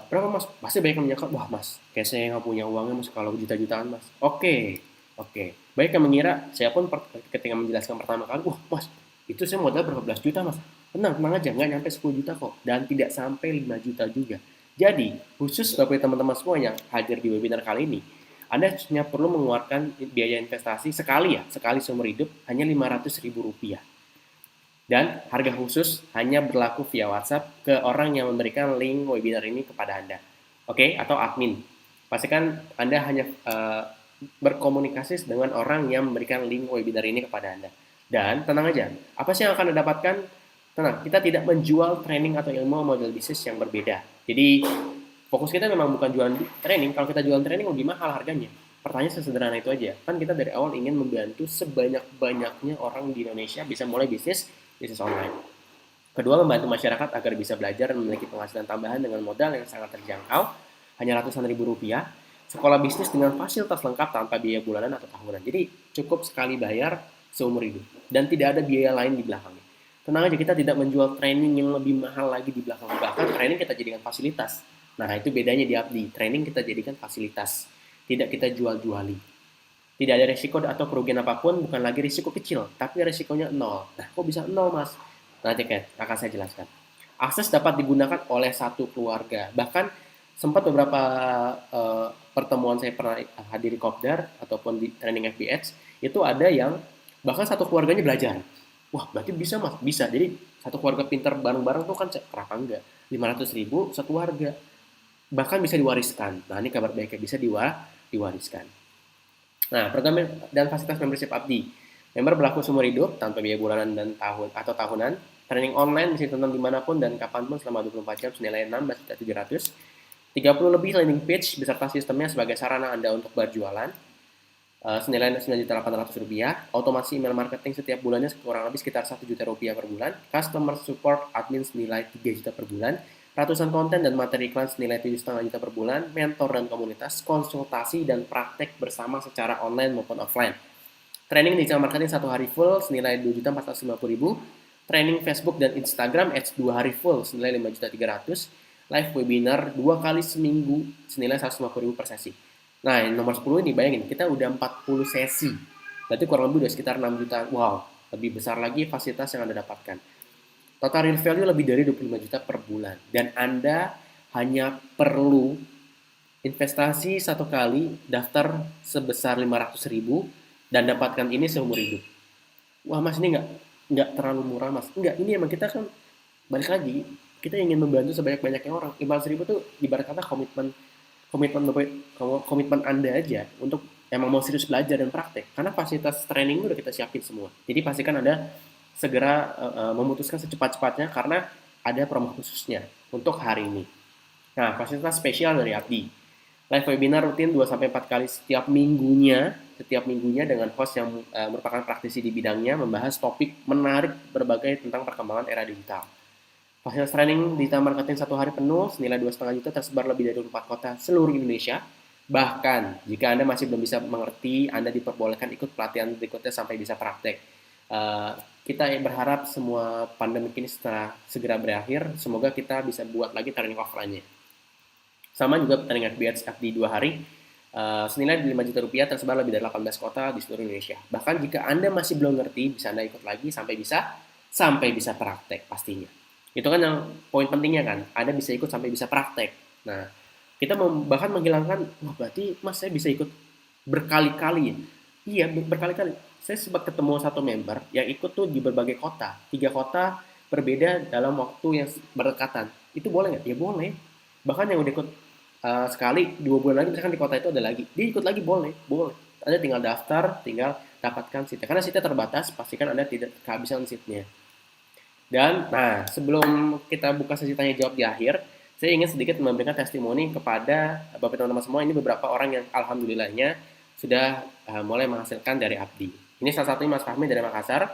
Berapa Mas? Pasti banyak yang menyangka, wah Mas, kayak saya nggak punya uangnya Mas kalau juta-jutaan Mas. Oke. Banyak yang mengira, saya pun ketika menjelaskan pertama kali, wah Mas, itu saya modal berapa belas juta Mas. Tenang aja, nggak nyampe 10 juta kok. Dan tidak sampai 5 juta juga. Jadi, khusus bagi teman-teman semua yang hadir di webinar kali ini, Anda hanya perlu mengeluarkan biaya investasi sekali seumur hidup, hanya Rp500.000. Dan harga khusus hanya berlaku via WhatsApp ke orang yang memberikan link webinar ini kepada Anda. Oke, atau admin. Pastikan Anda hanya berkomunikasi dengan orang yang memberikan link webinar ini kepada Anda. Dan tenang aja, apa sih yang akan Anda dapatkan? Tenang, kita tidak menjual training atau ilmu model bisnis yang berbeda. Jadi, fokus kita memang bukan jualan training. Kalau kita jualan training lebih mahal harganya. Pertanyaan sesederhana itu aja. Kan kita dari awal ingin membantu sebanyak-banyaknya orang di Indonesia bisa mulai bisnis online. Kedua, membantu masyarakat agar bisa belajar dan memiliki penghasilan tambahan dengan modal yang sangat terjangkau, hanya ratusan ribu rupiah. Sekolah bisnis dengan fasilitas lengkap tanpa biaya bulanan atau tahunan. Jadi cukup sekali bayar seumur hidup dan tidak ada biaya lain di belakangnya. Tenang aja, kita tidak menjual training yang lebih mahal lagi di belakang. Bahkan training kita jadikan fasilitas. Nah, itu bedanya di Abdi. Training kita jadikan fasilitas. Tidak kita jual-juali. Tidak ada risiko atau kerugian apapun, bukan lagi risiko kecil, tapi risikonya nol. Nah, kok bisa nol, Mas? Nanti akan saya jelaskan. Akses dapat digunakan oleh satu keluarga. Bahkan sempat beberapa pertemuan saya pernah hadiri Kopdar ataupun di training FBH, itu ada yang bahkan satu keluarganya belajar. Wah, berarti bisa Mas? Bisa. Jadi satu keluarga pintar bareng-bareng tuh kan kenapa enggak? 500.000 satu warga. Bahkan bisa diwariskan. Nah, ini kabar baiknya, bisa diwariskan. Nah, program dan fasilitas membership Abdi. Member berlaku seumur hidup tanpa biaya bulanan dan tahunan. Training online bisa ditonton dimanapun dan kapanpun selama 24 jam senilai 16.700. 30 lebih landing page beserta sistemnya sebagai sarana Anda untuk berjualan. Senilai 9.800 rupiah. Otomasi email marketing setiap bulannya kurang lebih sekitar 1 juta rupiah per bulan. Customer support admin senilai 3 juta per bulan. Ratusan konten dan materi iklan senilai 7,5 juta per bulan, mentor dan komunitas, konsultasi dan praktek bersama secara online maupun offline. Training digital marketing 1 hari full senilai 2.450.000, training Facebook dan Instagram Ads 2 hari full senilai 5.300.000, live webinar 2 kali seminggu senilai 150.000 per sesi. Nah, nomor 10 ini bayangin, kita udah 40 sesi. Berarti kurang lebih udah sekitar 6 juta. Wow, lebih besar lagi fasilitas yang Anda dapatkan. Total real value lebih dari 25 juta per bulan. Dan Anda hanya perlu investasi satu kali, daftar sebesar 500.000 dan dapatkan ini seumur hidup. Wah Mas, ini nggak terlalu murah Mas. Enggak, ini emang kita kan balik lagi, kita ingin membantu sebanyak-banyaknya orang. 500.000 tuh ibarat kata komitmen Anda aja untuk emang mau serius belajar dan praktek. Karena fasilitas training udah kita siapin semua. Jadi pastikan Anda segera memutuskan secepat-cepatnya karena ada promo khususnya untuk hari ini. Nah, fasilitas spesial dari Abdi. Live webinar rutin 2-4 kali setiap minggunya dengan host yang merupakan praktisi di bidangnya membahas topik menarik berbagai tentang perkembangan era digital. Fasilitas training digital marketing 1 hari penuh senilai 2,5 juta tersebar lebih dari 4 kota seluruh Indonesia. Bahkan, jika Anda masih belum bisa mengerti, Anda diperbolehkan ikut pelatihan berikutnya sampai bisa praktek. Kita berharap semua pandemi ini setelah segera berakhir, semoga kita bisa buat lagi training offline-nya. Sama juga training FBH di 2 hari, senilai 5 juta rupiah tersebar lebih dari 18 kota di seluruh Indonesia. Bahkan jika Anda masih belum ngerti, bisa Anda ikut lagi sampai bisa praktek pastinya. Itu kan yang poin pentingnya kan, Anda bisa ikut sampai bisa praktek. Nah, kita bahkan menghilangkan, wah berarti Mas saya bisa ikut berkali-kali ya. Iya, berkali-kali. Saya sempat ketemu satu member yang ikut tuh di berbagai kota, 3 kota berbeda dalam waktu yang berdekatan. Itu boleh nggak? Ya boleh. Bahkan yang udah ikut sekali 2 bulan lagi misalkan di kota itu ada lagi, dia ikut lagi boleh, boleh. Anda tinggal daftar, tinggal dapatkan seatnya. Karena seatnya terbatas, pastikan Anda tidak kehabisan seatnya. Dan, nah, sebelum kita buka sesi tanya jawab di akhir, saya ingin sedikit memberikan testimoni kepada Bapak teman-teman semua. Ini beberapa orang yang alhamdulillahnya sudah mulai menghasilkan dari Abdi. Ini salah satunya Mas Fahmi dari Makassar.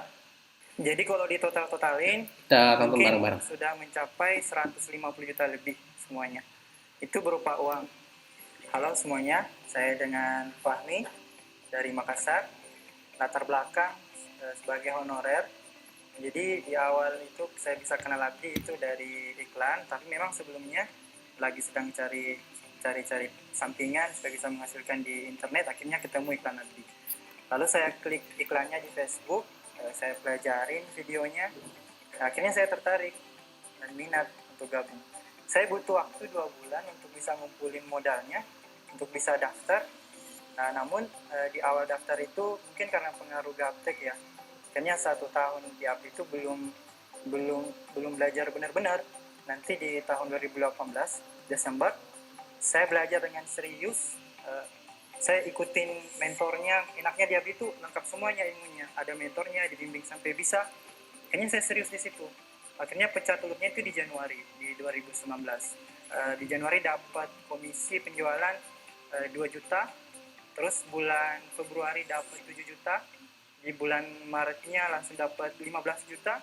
Jadi kalau di total-totalin, Kita tonton mungkin bareng-bareng. sudah mencapai 150 juta lebih semuanya. Itu berupa uang. Halo semuanya, saya dengan Fahmi dari Makassar. Latar belakang sebagai honorer. Jadi di awal itu saya bisa kenal Abdi itu dari iklan, tapi memang sebelumnya lagi sedang cari sampingan supaya bisa menghasilkan di internet, akhirnya ketemu iklan Abdi. Lalu saya klik iklannya di Facebook, saya pelajarin videonya, akhirnya saya tertarik dan minat untuk gabung. Saya butuh waktu 2 bulan untuk bisa ngumpulin modalnya, untuk bisa daftar. Nah, namun di awal daftar itu mungkin karena pengaruh gaptek ya, kayaknya 1 tahun di Abdi itu belum belajar benar-benar. Nanti di tahun 2018 Desember saya belajar dengan serius. Saya ikutin mentornya, enaknya di Abdi itu lengkap semuanya ilmunya, ada mentornya, dibimbing sampai bisa. Kayaknya saya serius di situ. Akhirnya pecah telurnya itu di Januari di 2019. Di Januari dapat komisi penjualan 2 juta, terus bulan Februari dapat 7 juta, di bulan Maretnya langsung dapat 15 juta,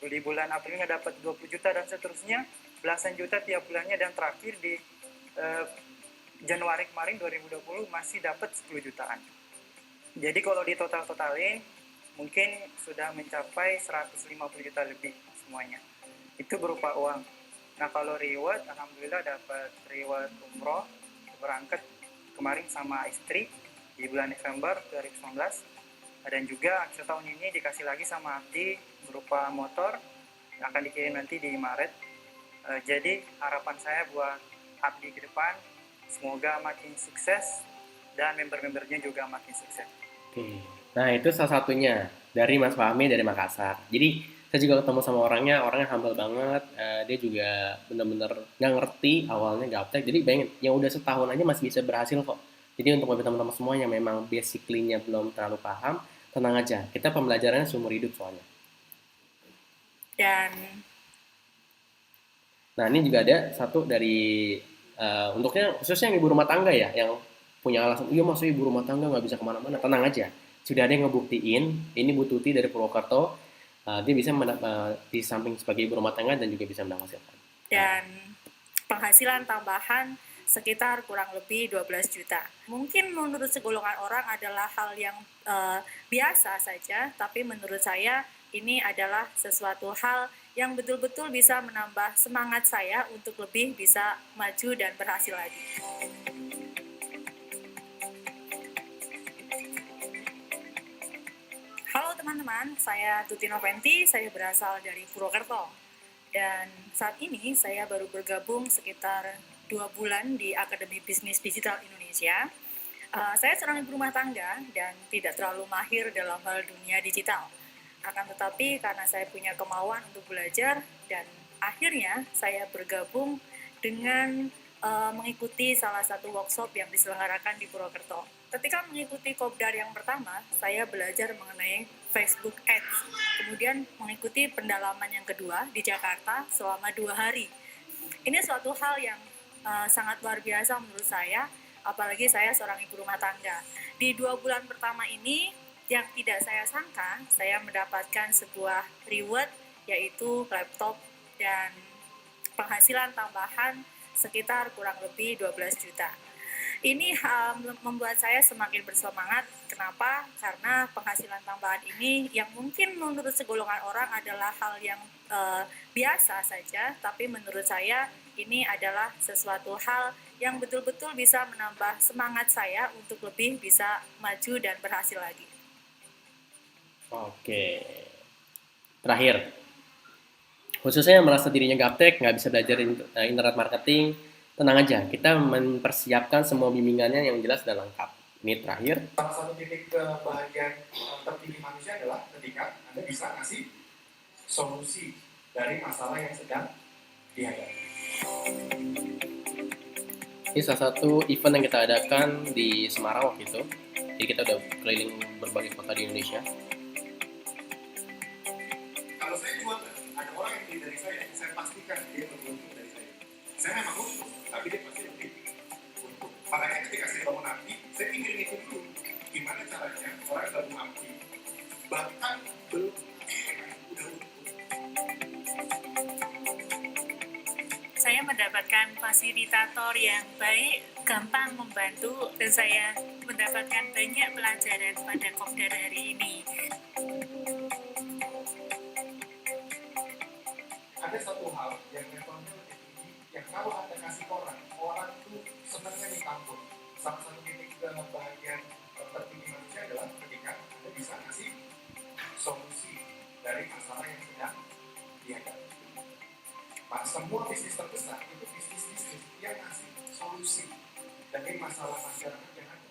di bulan Aprilnya dapat 20 juta dan seterusnya, belasan juta tiap bulannya, dan terakhir di Januari kemarin 2020 masih dapat 10 jutaan. Jadi kalau di totalin mungkin sudah mencapai 150 juta lebih semuanya. Itu berupa uang. Nah kalau reward, alhamdulillah dapat reward umroh berangkat kemarin sama istri di bulan November 2019. Dan juga akhir tahun ini dikasih lagi sama Abdi berupa motor yang akan dikirim nanti di Maret. Jadi harapan saya buat Abdi ke depan, semoga makin sukses dan member-membernya juga makin sukses. Oke. Nah, itu salah satunya dari Mas Fahmi dari Makassar. Jadi saya juga ketemu sama orangnya humble banget. Dia juga benar-benar nggak ngerti awalnya gaptek. Jadi pengen yang udah setahun aja masih bisa berhasil kok. Jadi untuk teman-teman semua yang memang basically-nya belum terlalu paham, tenang aja. Kita pembelajarannya seumur hidup soalnya. Dan Nah, ini juga ada satu dari untuknya khususnya yang ibu rumah tangga ya, yang punya alasan, iya mas, ibu rumah tangga nggak bisa kemana-mana. Tenang aja, sudah ada yang ngebuktiin. Ini Bu Tuti dari Purwokerto, dia bisa di samping sebagai ibu rumah tangga dan juga bisa menghasilkan. dan penghasilan tambahan sekitar kurang lebih 12 juta. Mungkin menurut segolongan orang adalah hal yang biasa saja, tapi menurut saya ini adalah sesuatu hal yang betul-betul bisa menambah semangat saya untuk lebih bisa maju dan berhasil lagi. Halo teman-teman, saya Tuti Noventi, saya berasal dari Purwokerto. Dan saat ini saya baru bergabung sekitar 2 bulan di Akademi Bisnis Digital Indonesia. Saya seorang ibu rumah tangga dan tidak terlalu mahir dalam hal dunia digital. Akan tetapi karena saya punya kemauan untuk belajar dan akhirnya saya bergabung dengan mengikuti salah satu workshop yang diselenggarakan di Purwokerto. Ketika mengikuti kopdar yang pertama, saya belajar mengenai Facebook Ads. Kemudian mengikuti pendalaman yang kedua di Jakarta selama 2 hari. Ini suatu hal yang sangat luar biasa menurut saya, apalagi saya seorang ibu rumah tangga. Di 2 bulan pertama ini, yang tidak saya sangka, saya mendapatkan sebuah reward, yaitu laptop dan penghasilan tambahan sekitar kurang lebih 12 juta. Ini membuat saya semakin bersemangat. Kenapa? Karena penghasilan tambahan ini yang mungkin menurut segolongan orang adalah hal yang biasa saja, tapi menurut saya ini adalah sesuatu hal yang betul-betul bisa menambah semangat saya untuk lebih bisa maju dan berhasil lagi. Oke. Terakhir, khususnya yang merasa dirinya gaptek, nggak bisa belajar internet marketing, tenang aja, kita mempersiapkan semua bimbingannya yang jelas dan lengkap. Ini terakhir. Salah satu titik kebahagiaan tertinggi manusia adalah ketika Anda bisa ngasih solusi dari masalah yang sedang dihadapi. Ini salah satu event yang kita adakan di Semarang waktu itu. Jadi kita udah keliling berbagai kota di Indonesia. Kalau saya jual, ada orang yang beli dari saya pastikan dia lebih untung dari saya. Saya memang untung, tapi dia pasti lebih untung. Makanya ketika saya bangun api, saya ingin itu dulu. Gimana caranya orang yang bangun api, bahkan belum udah untung. Saya mendapatkan fasilitator yang baik, gampang membantu, dan saya mendapatkan banyak pelajaran pada Kopdar hari ini. Ada satu hal yang levelnya lebih tinggi, yang kalau Anda kasih orang tuh senangnya ditampung. Salah satu titik kebahagiaan tertinggi manusia adalah ketika Anda bisa ngasih solusi dari masalah yang sedang dihadapi. Nah, semua bisnis terbesar itu bisnis yang ngasih solusi dari masalah masyarakat yang ada.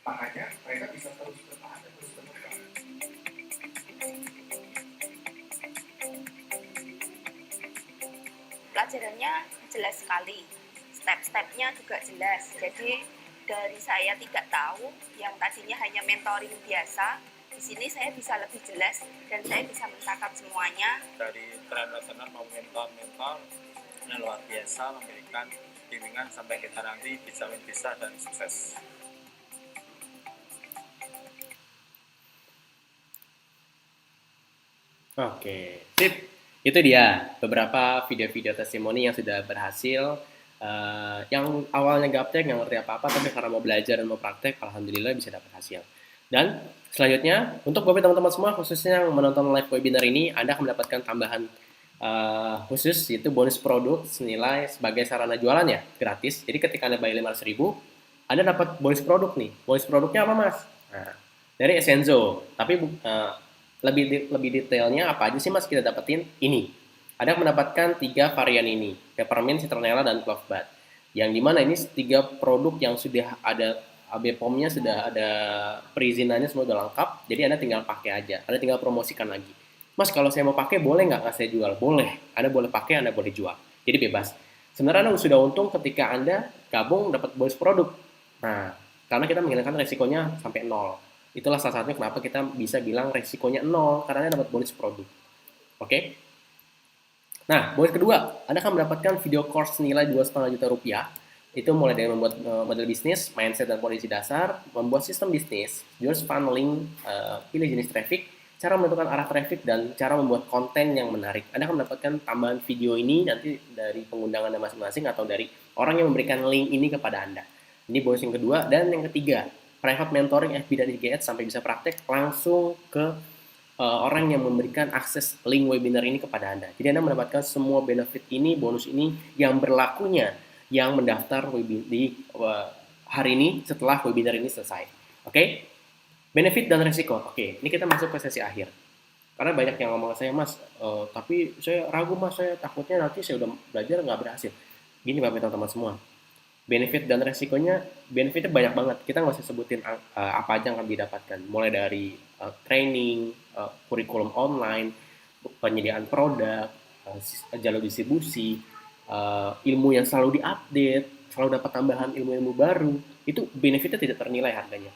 Makanya mereka bisa terus bertahan dan terus berkembang. Pelajarannya jelas sekali, step-stepnya juga jelas. Jadi dari saya tidak tahu, yang tadinya hanya mentoring biasa, di sini saya bisa lebih jelas dan saya bisa mencatat semuanya. Dari trainer maupun mentor yang luar biasa memberikan bimbingan sampai kita nanti dijamin bisa dan sukses. Oke, sip. Itu dia beberapa video-video testimoni yang sudah berhasil. Yang awalnya gaptek, nggak ngerti apa-apa, tapi karena mau belajar dan mau praktek, alhamdulillah bisa dapat hasil. Dan selanjutnya, untuk Bapak teman-teman semua, khususnya yang menonton live webinar ini, Anda akan mendapatkan tambahan khusus, yaitu bonus produk senilai sebagai sarana jualannya, gratis. Jadi ketika Anda bayar 500.000, Anda dapat bonus produk nih. Bonus produknya apa, Mas? Nah, dari Essenzo. Tapi lebih detailnya apa aja sih, Mas, kita dapetin? Ini. Anda mendapatkan 3 varian ini, Peppermint, Citronella, dan Clove Bud. Yang dimana ini 3 produk yang sudah ada AB POM-nya, sudah ada perizinannya, semua udah lengkap. Jadi Anda tinggal pakai aja. Anda tinggal promosikan lagi. Mas, kalau saya mau pakai boleh nggak saya jual? Boleh. Anda boleh pakai, Anda boleh jual. Jadi bebas. Sebenarnya Anda sudah untung ketika Anda gabung dapat bonus produk. Nah, karena kita menghilangkan resikonya sampai 0. Itulah salah satunya kenapa kita bisa bilang resikonya 0, karena Anda dapat bonus produk. Oke? Nah, bonus kedua, Anda akan mendapatkan video course nilai 2,5 juta rupiah. Itu mulai dari membuat model bisnis, mindset dan kondisi dasar, membuat sistem bisnis, jurus funneling, pilih jenis traffic, cara menentukan arah traffic, dan cara membuat konten yang menarik. Anda akan mendapatkan tambahan video ini nanti dari pengundangan Anda masing-masing atau dari orang yang memberikan link ini kepada Anda. Ini bonus yang kedua. Dan yang ketiga, private mentoring FB dan IG Ads sampai bisa praktek langsung ke orang yang memberikan akses link webinar ini kepada Anda. Jadi Anda mendapatkan semua benefit ini, bonus ini yang berlakunya yang mendaftar di hari ini setelah webinar ini selesai. Oke? Benefit dan resiko. Oke, ini kita masuk ke sesi akhir. Karena banyak yang ngomong ke saya, Mas, tapi saya ragu, Mas, saya takutnya nanti saya udah belajar nggak berhasil. Gini Bapak teman-teman semua. Benefit dan resikonya, benefitnya banyak banget. Kita nggak usah sebutin apa aja yang akan didapatkan. Mulai dari training, kurikulum online, penyediaan produk, jalur distribusi, ilmu yang selalu diupdate, selalu dapat tambahan ilmu-ilmu baru. Itu benefitnya tidak ternilai harganya.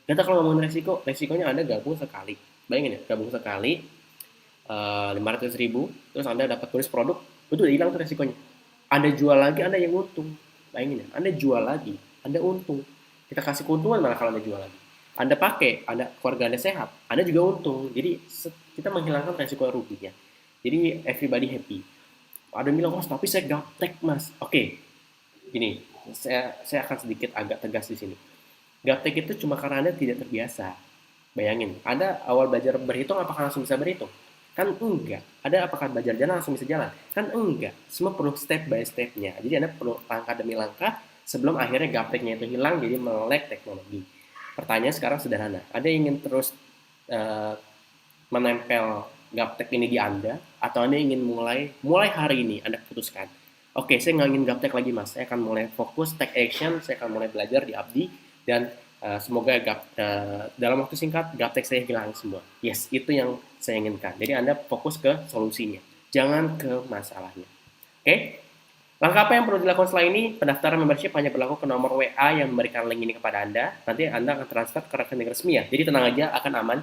Kita kalau ngomongin resikonya Anda gabung sekali. Bayangin ya, gabung sekali 500.000, terus Anda dapat bonus produk, itu udah hilang tuh resikonya. Anda jual lagi, Anda yang untung. Bayangin ya, Anda jual lagi, Anda untung. Kita kasih keuntungan malah kalau Anda jual lagi. Anda pakai, keluarga Anda sehat, Anda juga untung. Jadi kita menghilangkan resiko ruginya. Jadi everybody happy. Ada yang bilang, Mas, tapi saya gaptek, Mas. Oke, gini, saya akan sedikit agak tegas di sini. Gaptek itu cuma karena Anda tidak terbiasa. Bayangin, Anda awal belajar berhitung apakah langsung bisa berhitung? Kan enggak. Ada apakah belajar jalan langsung bisa jalan? Kan enggak. Semua perlu step by step-nya. Jadi Anda perlu langkah demi langkah sebelum akhirnya gapteknya itu hilang jadi melek teknologi. Pertanyaan sekarang sederhana. Anda ingin terus eh, menempel gaptek ini di Anda atau Anda ingin mulai hari ini Anda putuskan, oke, saya nggak ingin gaptek lagi mas, saya akan mulai fokus take action, saya akan mulai belajar di Abdi dan semoga dalam waktu singkat gaptek saya hilang semua. Yes, itu yang saya inginkan. Jadi Anda fokus ke solusinya, jangan ke masalahnya. Oke? Langkah apa yang perlu dilakukan setelah ini? Pendaftaran membership hanya berlaku ke nomor WA yang memberikan link ini kepada Anda. Nanti Anda akan transfer ke rekening resmi ya. Jadi tenang aja, akan aman.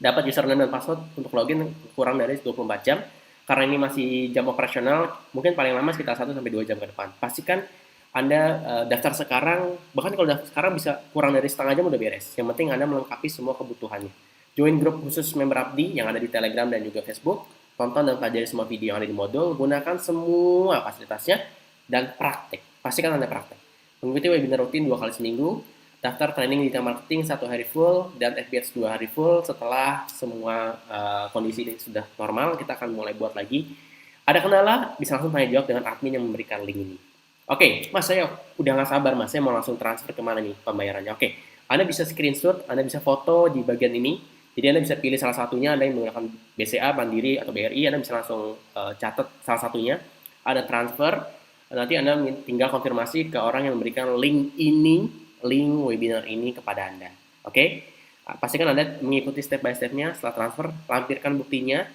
Dapat username dan password untuk login kurang dari 24 jam. Karena ini masih jam operasional, mungkin paling lama sekitar 1-2 jam ke depan. Pastikan Anda daftar sekarang, bahkan kalau daftar sekarang bisa kurang dari setengah jam udah beres. Yang penting Anda melengkapi semua kebutuhannya. Join grup khusus member Abdi yang ada di Telegram dan juga Facebook. Tonton dan pelajari semua video yang ada di modul. Gunakan semua fasilitasnya dan praktek. Pastikan Anda praktek. Mengikuti webinar rutin 2 kali seminggu. Daftar training digital marketing 1 hari full dan FBS 2 hari full. Setelah semua kondisi ini sudah normal, kita akan mulai buat lagi. Ada kendala, bisa langsung tanya jawab dengan admin yang memberikan link ini. Oke, mas, saya udah nggak sabar mas, saya mau langsung transfer kemana nih pembayarannya. Oke, Anda bisa screenshot, Anda bisa foto di bagian ini. Jadi Anda bisa pilih salah satunya, Anda yang menggunakan BCA, Mandiri, atau BRI, Anda bisa langsung catat salah satunya. Ada transfer, nanti Anda tinggal konfirmasi ke orang yang memberikan link webinar ini kepada Anda. Oke? Pastikan Anda mengikuti step by step-nya. Setelah transfer, lampirkan buktinya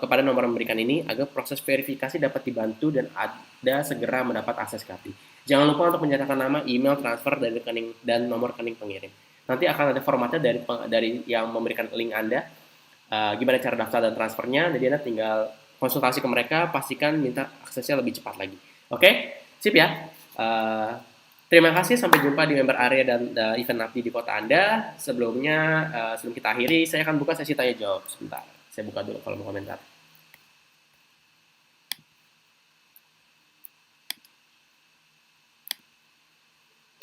kepada nomor yang memberikan ini agar proses verifikasi dapat dibantu dan Anda segera mendapat akses ke API. Jangan lupa untuk menyatakan nama, email, transfer, dan nomor rekening pengirim. Nanti akan ada formatnya dari yang memberikan link Anda. Gimana cara daftar dan transfernya. Jadi Anda tinggal konsultasi ke mereka, pastikan minta aksesnya lebih cepat lagi. Oke? Sip ya? Terima kasih, sampai jumpa di member area dan event Abdi di kota Anda. Sebelumnya, sebelum kita akhiri, saya akan buka sesi tanya jawab sebentar. Saya buka dulu kolom komentar.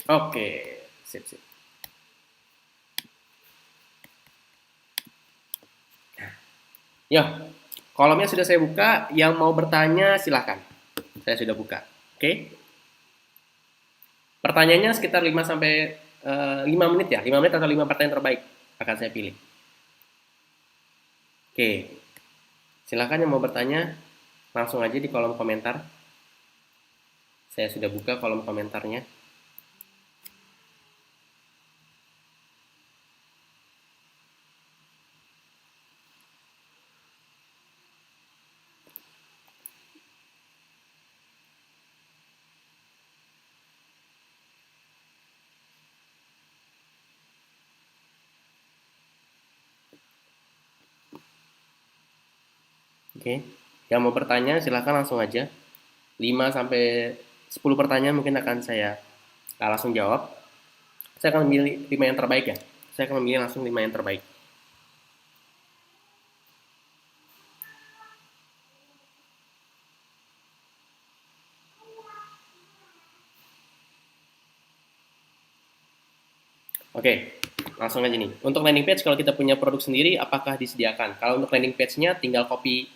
Oke, sip. Yo, kolomnya sudah saya buka. Yang mau bertanya silahkan. Saya sudah buka. Oke. Pertanyaannya sekitar 5 menit ya. 5 menit atau 5 pertanyaan terbaik akan saya pilih. Oke. Silakan yang mau bertanya langsung aja di kolom komentar. Saya sudah buka kolom komentarnya. Oke, yang mau bertanya silahkan langsung aja. 5-10 pertanyaan mungkin akan saya langsung jawab. Saya akan memilih 5 yang terbaik ya. Saya akan memilih langsung 5 yang terbaik. Oke, langsung aja nih. Untuk landing page kalau kita punya produk sendiri, apakah disediakan? Kalau untuk landing page-nya tinggal copy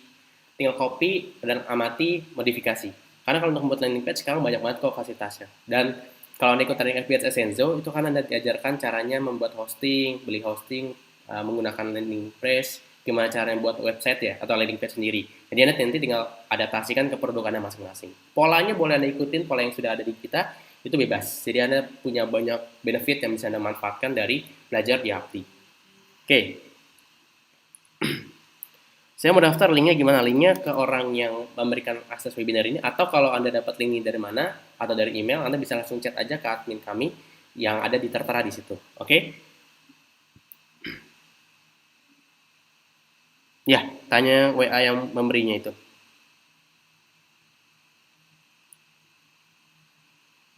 dan amati modifikasi. Karena kalau untuk membuat landing page sekarang banyak banget kok fasilitasnya. Dan kalau Anda ikut training FBS Essenzo, itu kan Anda diajarkan caranya membuat hosting, beli hosting, menggunakan landing page, gimana caranya buat website ya, atau landing page sendiri. Jadi Anda nanti tinggal adaptasikan ke produk Anda masing-masing. Polanya boleh Anda ikutin, pola yang sudah ada di kita, itu bebas. Jadi Anda punya banyak benefit yang bisa Anda manfaatkan dari belajar di Abdi. Oke. Saya mau daftar, linknya gimana? Linknya ke orang yang memberikan akses webinar ini, atau kalau Anda dapat link ini dari mana, atau dari email, Anda bisa langsung chat aja ke admin kami yang ada di tertera di situ. Oke? Ya, tanya WA yang memberinya itu.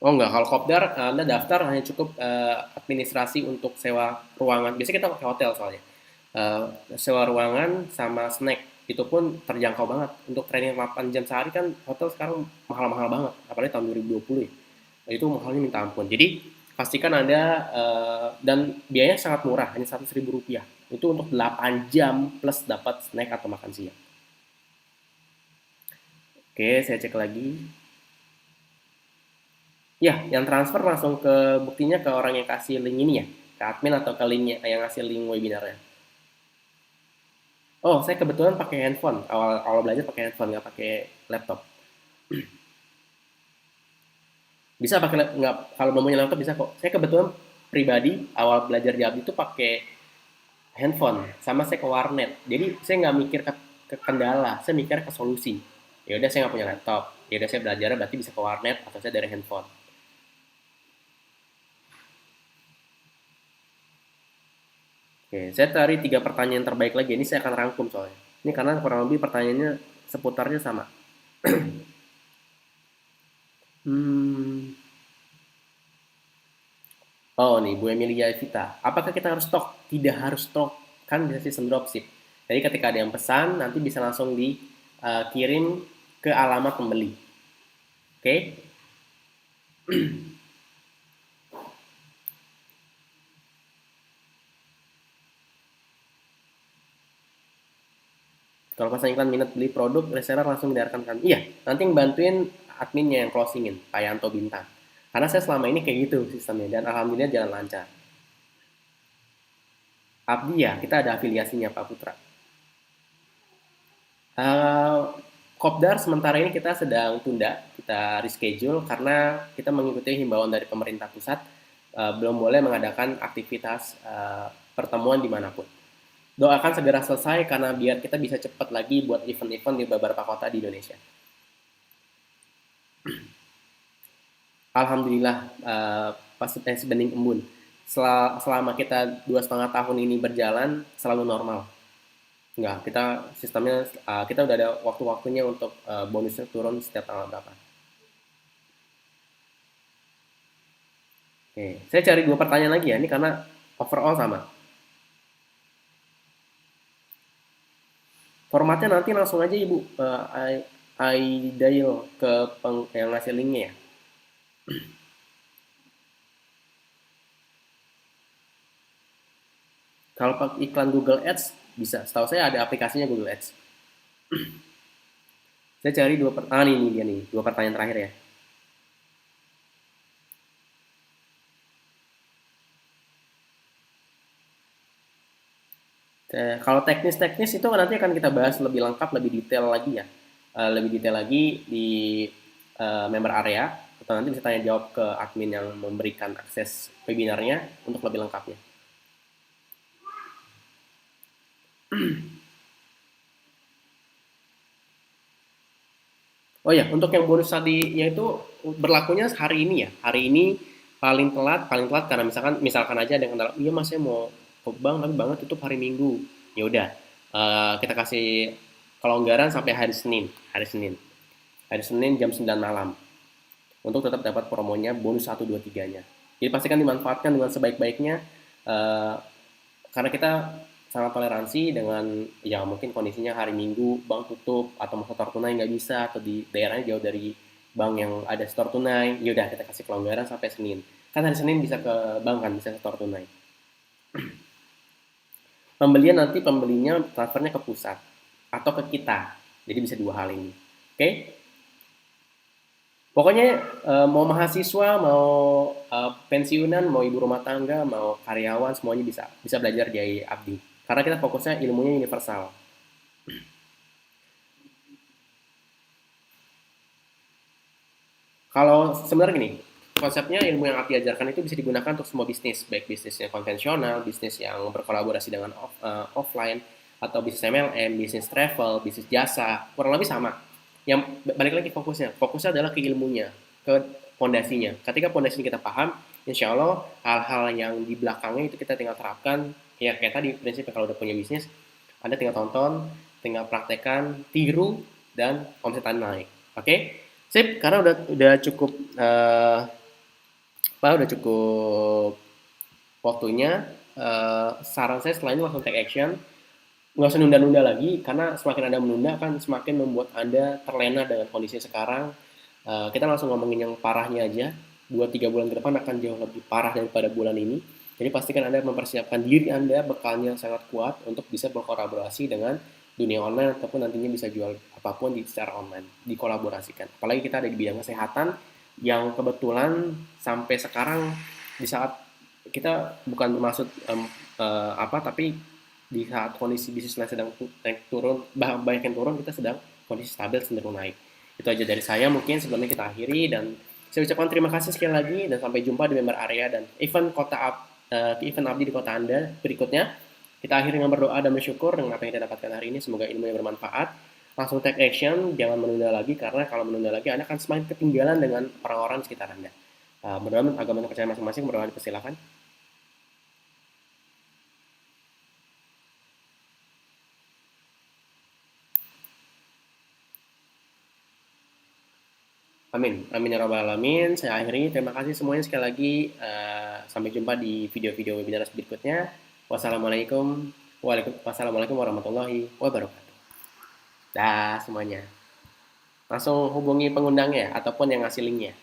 Oh enggak, kalau kopdar Anda daftar hanya cukup administrasi untuk sewa ruangan. Biasanya kita pakai hotel soalnya. Sewa ruangan sama snack itu pun terjangkau banget. Untuk training 8 jam sehari kan hotel sekarang mahal-mahal banget, apalagi tahun 2020 ya. Itu mahalnya minta ampun. Jadi pastikan Anda dan biayanya sangat murah, hanya Rp100.000 Itu untuk 8 jam plus dapat snack atau makan siang. Oke, saya cek lagi. Ya, yang transfer langsung ke buktinya ke orang yang kasih link ini ya, ke admin atau ke linknya yang ngasih link webinarnya. Oh, saya kebetulan pakai handphone. Awal belajar pakai handphone, nggak pakai laptop. Bisa pakai nggak, kalau belum punya laptop bisa kok. Saya kebetulan pribadi awal belajar di Abdi itu pakai handphone, sama saya ke warnet. Jadi saya nggak mikir ke kendala, saya mikir ke solusi. Ya udah saya nggak punya laptop, ya udah saya belajar berarti bisa ke warnet atau saya dari handphone. Oke, saya cari 3 pertanyaan terbaik lagi. Ini saya akan rangkum soalnya. Ini karena kurang lebih pertanyaannya seputarnya sama. Oh nih, Bu Emilia Evita. Apakah kita harus stok? Tidak harus stok. Kan bisa sistem dropship. Jadi ketika ada yang pesan, nanti bisa langsung dikirim ke alamat pembeli. Oke? Kalau pasang iklan minat beli produk, reseller langsung diarahkan kan. Iya, nanti yang bantuin adminnya yang closingin, Pak Yanto Bintang. Karena saya selama ini kayak gitu sistemnya, dan alhamdulillah jalan lancar. Abdi ya, kita ada afiliasinya Pak Putra. Kopdar sementara ini kita sedang tunda, kita reschedule karena kita mengikuti himbauan dari pemerintah pusat, belum boleh mengadakan aktivitas pertemuan dimanapun. Doakan segera selesai karena biar kita bisa cepat lagi buat event-event di beberapa kota di Indonesia. Alhamdulillah, Pak Bening Embun, selama kita 2,5 tahun ini berjalan selalu normal. Enggak, kita sistemnya kita udah ada waktu-waktunya untuk bonusnya turun setiap tanggal berapa. Oke, saya cari 2 pertanyaan lagi ya, ini karena overall sama. Formatnya nanti langsung aja Ibu dial ke yang ngasih linknya ya. Kalau pakai iklan Google Ads bisa. Setahu saya ada aplikasinya Google Ads. Saya cari ini dia nih, 2 pertanyaan terakhir ya. Kalau teknis-teknis itu nanti akan kita bahas lebih lengkap, lebih detail lagi ya. Lebih detail lagi di member area, atau nanti bisa tanya jawab ke admin yang memberikan akses webinarnya untuk lebih lengkapnya. Oh ya, untuk yang bonus tadi yaitu berlakunya hari ini ya. Hari ini paling telat karena misalkan aja ada yang kendala, iya Mas saya mau ke bank tapi banget tutup hari Minggu. Ya udah, kita kasih kelonggaran sampai hari Senin. Hari Senin jam 9 malam. Untuk tetap dapat promonya bonus 1 2 3-nya. Jadi pastikan dimanfaatkan dengan sebaik-baiknya karena kita sangat toleransi dengan ya mungkin kondisinya hari Minggu bank tutup atau mau setor tunai nggak bisa atau di daerahnya jauh dari bank yang ada setor tunai, ya udah kita kasih kelonggaran sampai Senin. Kan hari Senin bisa ke bank kan, bisa setor tunai. Pembelinya transfernya ke pusat atau ke kita. Jadi bisa 2 hal ini. Oke? Pokoknya mau mahasiswa, mau pensiunan, mau ibu rumah tangga, mau karyawan, semuanya bisa belajar dari Abdi. Karena kita fokusnya ilmunya universal. Kalau sebenarnya gini, konsepnya ilmu yang Abdi ajarkan itu bisa digunakan untuk semua bisnis, baik bisnis yang konvensional, bisnis yang berkolaborasi dengan offline, atau bisnis MLM, bisnis travel, bisnis jasa, kurang lebih sama. Yang balik lagi fokusnya adalah ke ilmunya, ke pondasinya. Ketika pondasinya kita paham, insya Allah hal-hal yang di belakangnya itu kita tinggal terapkan. Ya kayak tadi prinsipnya kalau udah punya bisnis, Anda tinggal tonton, tinggal praktekkan, tiru, dan omset Anda naik. Oke? Sip, karena udah cukup udah cukup waktunya. Saran saya setelah ini langsung take action. Nggak usah nunda-nunda lagi, karena semakin Anda menunda kan semakin membuat Anda terlena dengan kondisi sekarang. Kita langsung ngomongin yang parahnya aja. 2-3 bulan ke depan akan jauh lebih parah daripada bulan ini. Jadi pastikan Anda mempersiapkan diri Anda, bekalnya sangat kuat untuk bisa berkolaborasi dengan dunia online ataupun nantinya bisa jual apapun secara online, dikolaborasikan. Apalagi kita ada di bidang kesehatan yang kebetulan sampai sekarang di saat kita bukan bermaksud tapi di saat kondisi bisnis lain sedang turun, banyak yang turun, kita sedang kondisi stabil cenderung naik. Itu aja dari saya, mungkin sebelumnya kita akhiri, dan saya ucapkan terima kasih sekali lagi dan sampai jumpa di member area dan event event Abdi di kota Anda berikutnya. Kita akhiri dengan berdoa dan bersyukur dengan apa yang kita dapatkan hari ini. Semoga ilmu yang bermanfaat. Langsung take action, jangan menunda lagi, karena kalau menunda lagi Anda akan semakin ketinggalan dengan orang-orang di sekitar Anda. Mudah-mudahan agama percaya masing-masing, berdoa dipersilakan. Amin, amin ya rabbal alamin. Saya akhiri. Terima kasih semuanya sekali lagi. Sampai jumpa di video-video webinar berikutnya. Wassalamualaikum warahmatullahi wabarakatuh. Dah semuanya. Langsung hubungi pengundangnya ataupun yang ngasih linknya.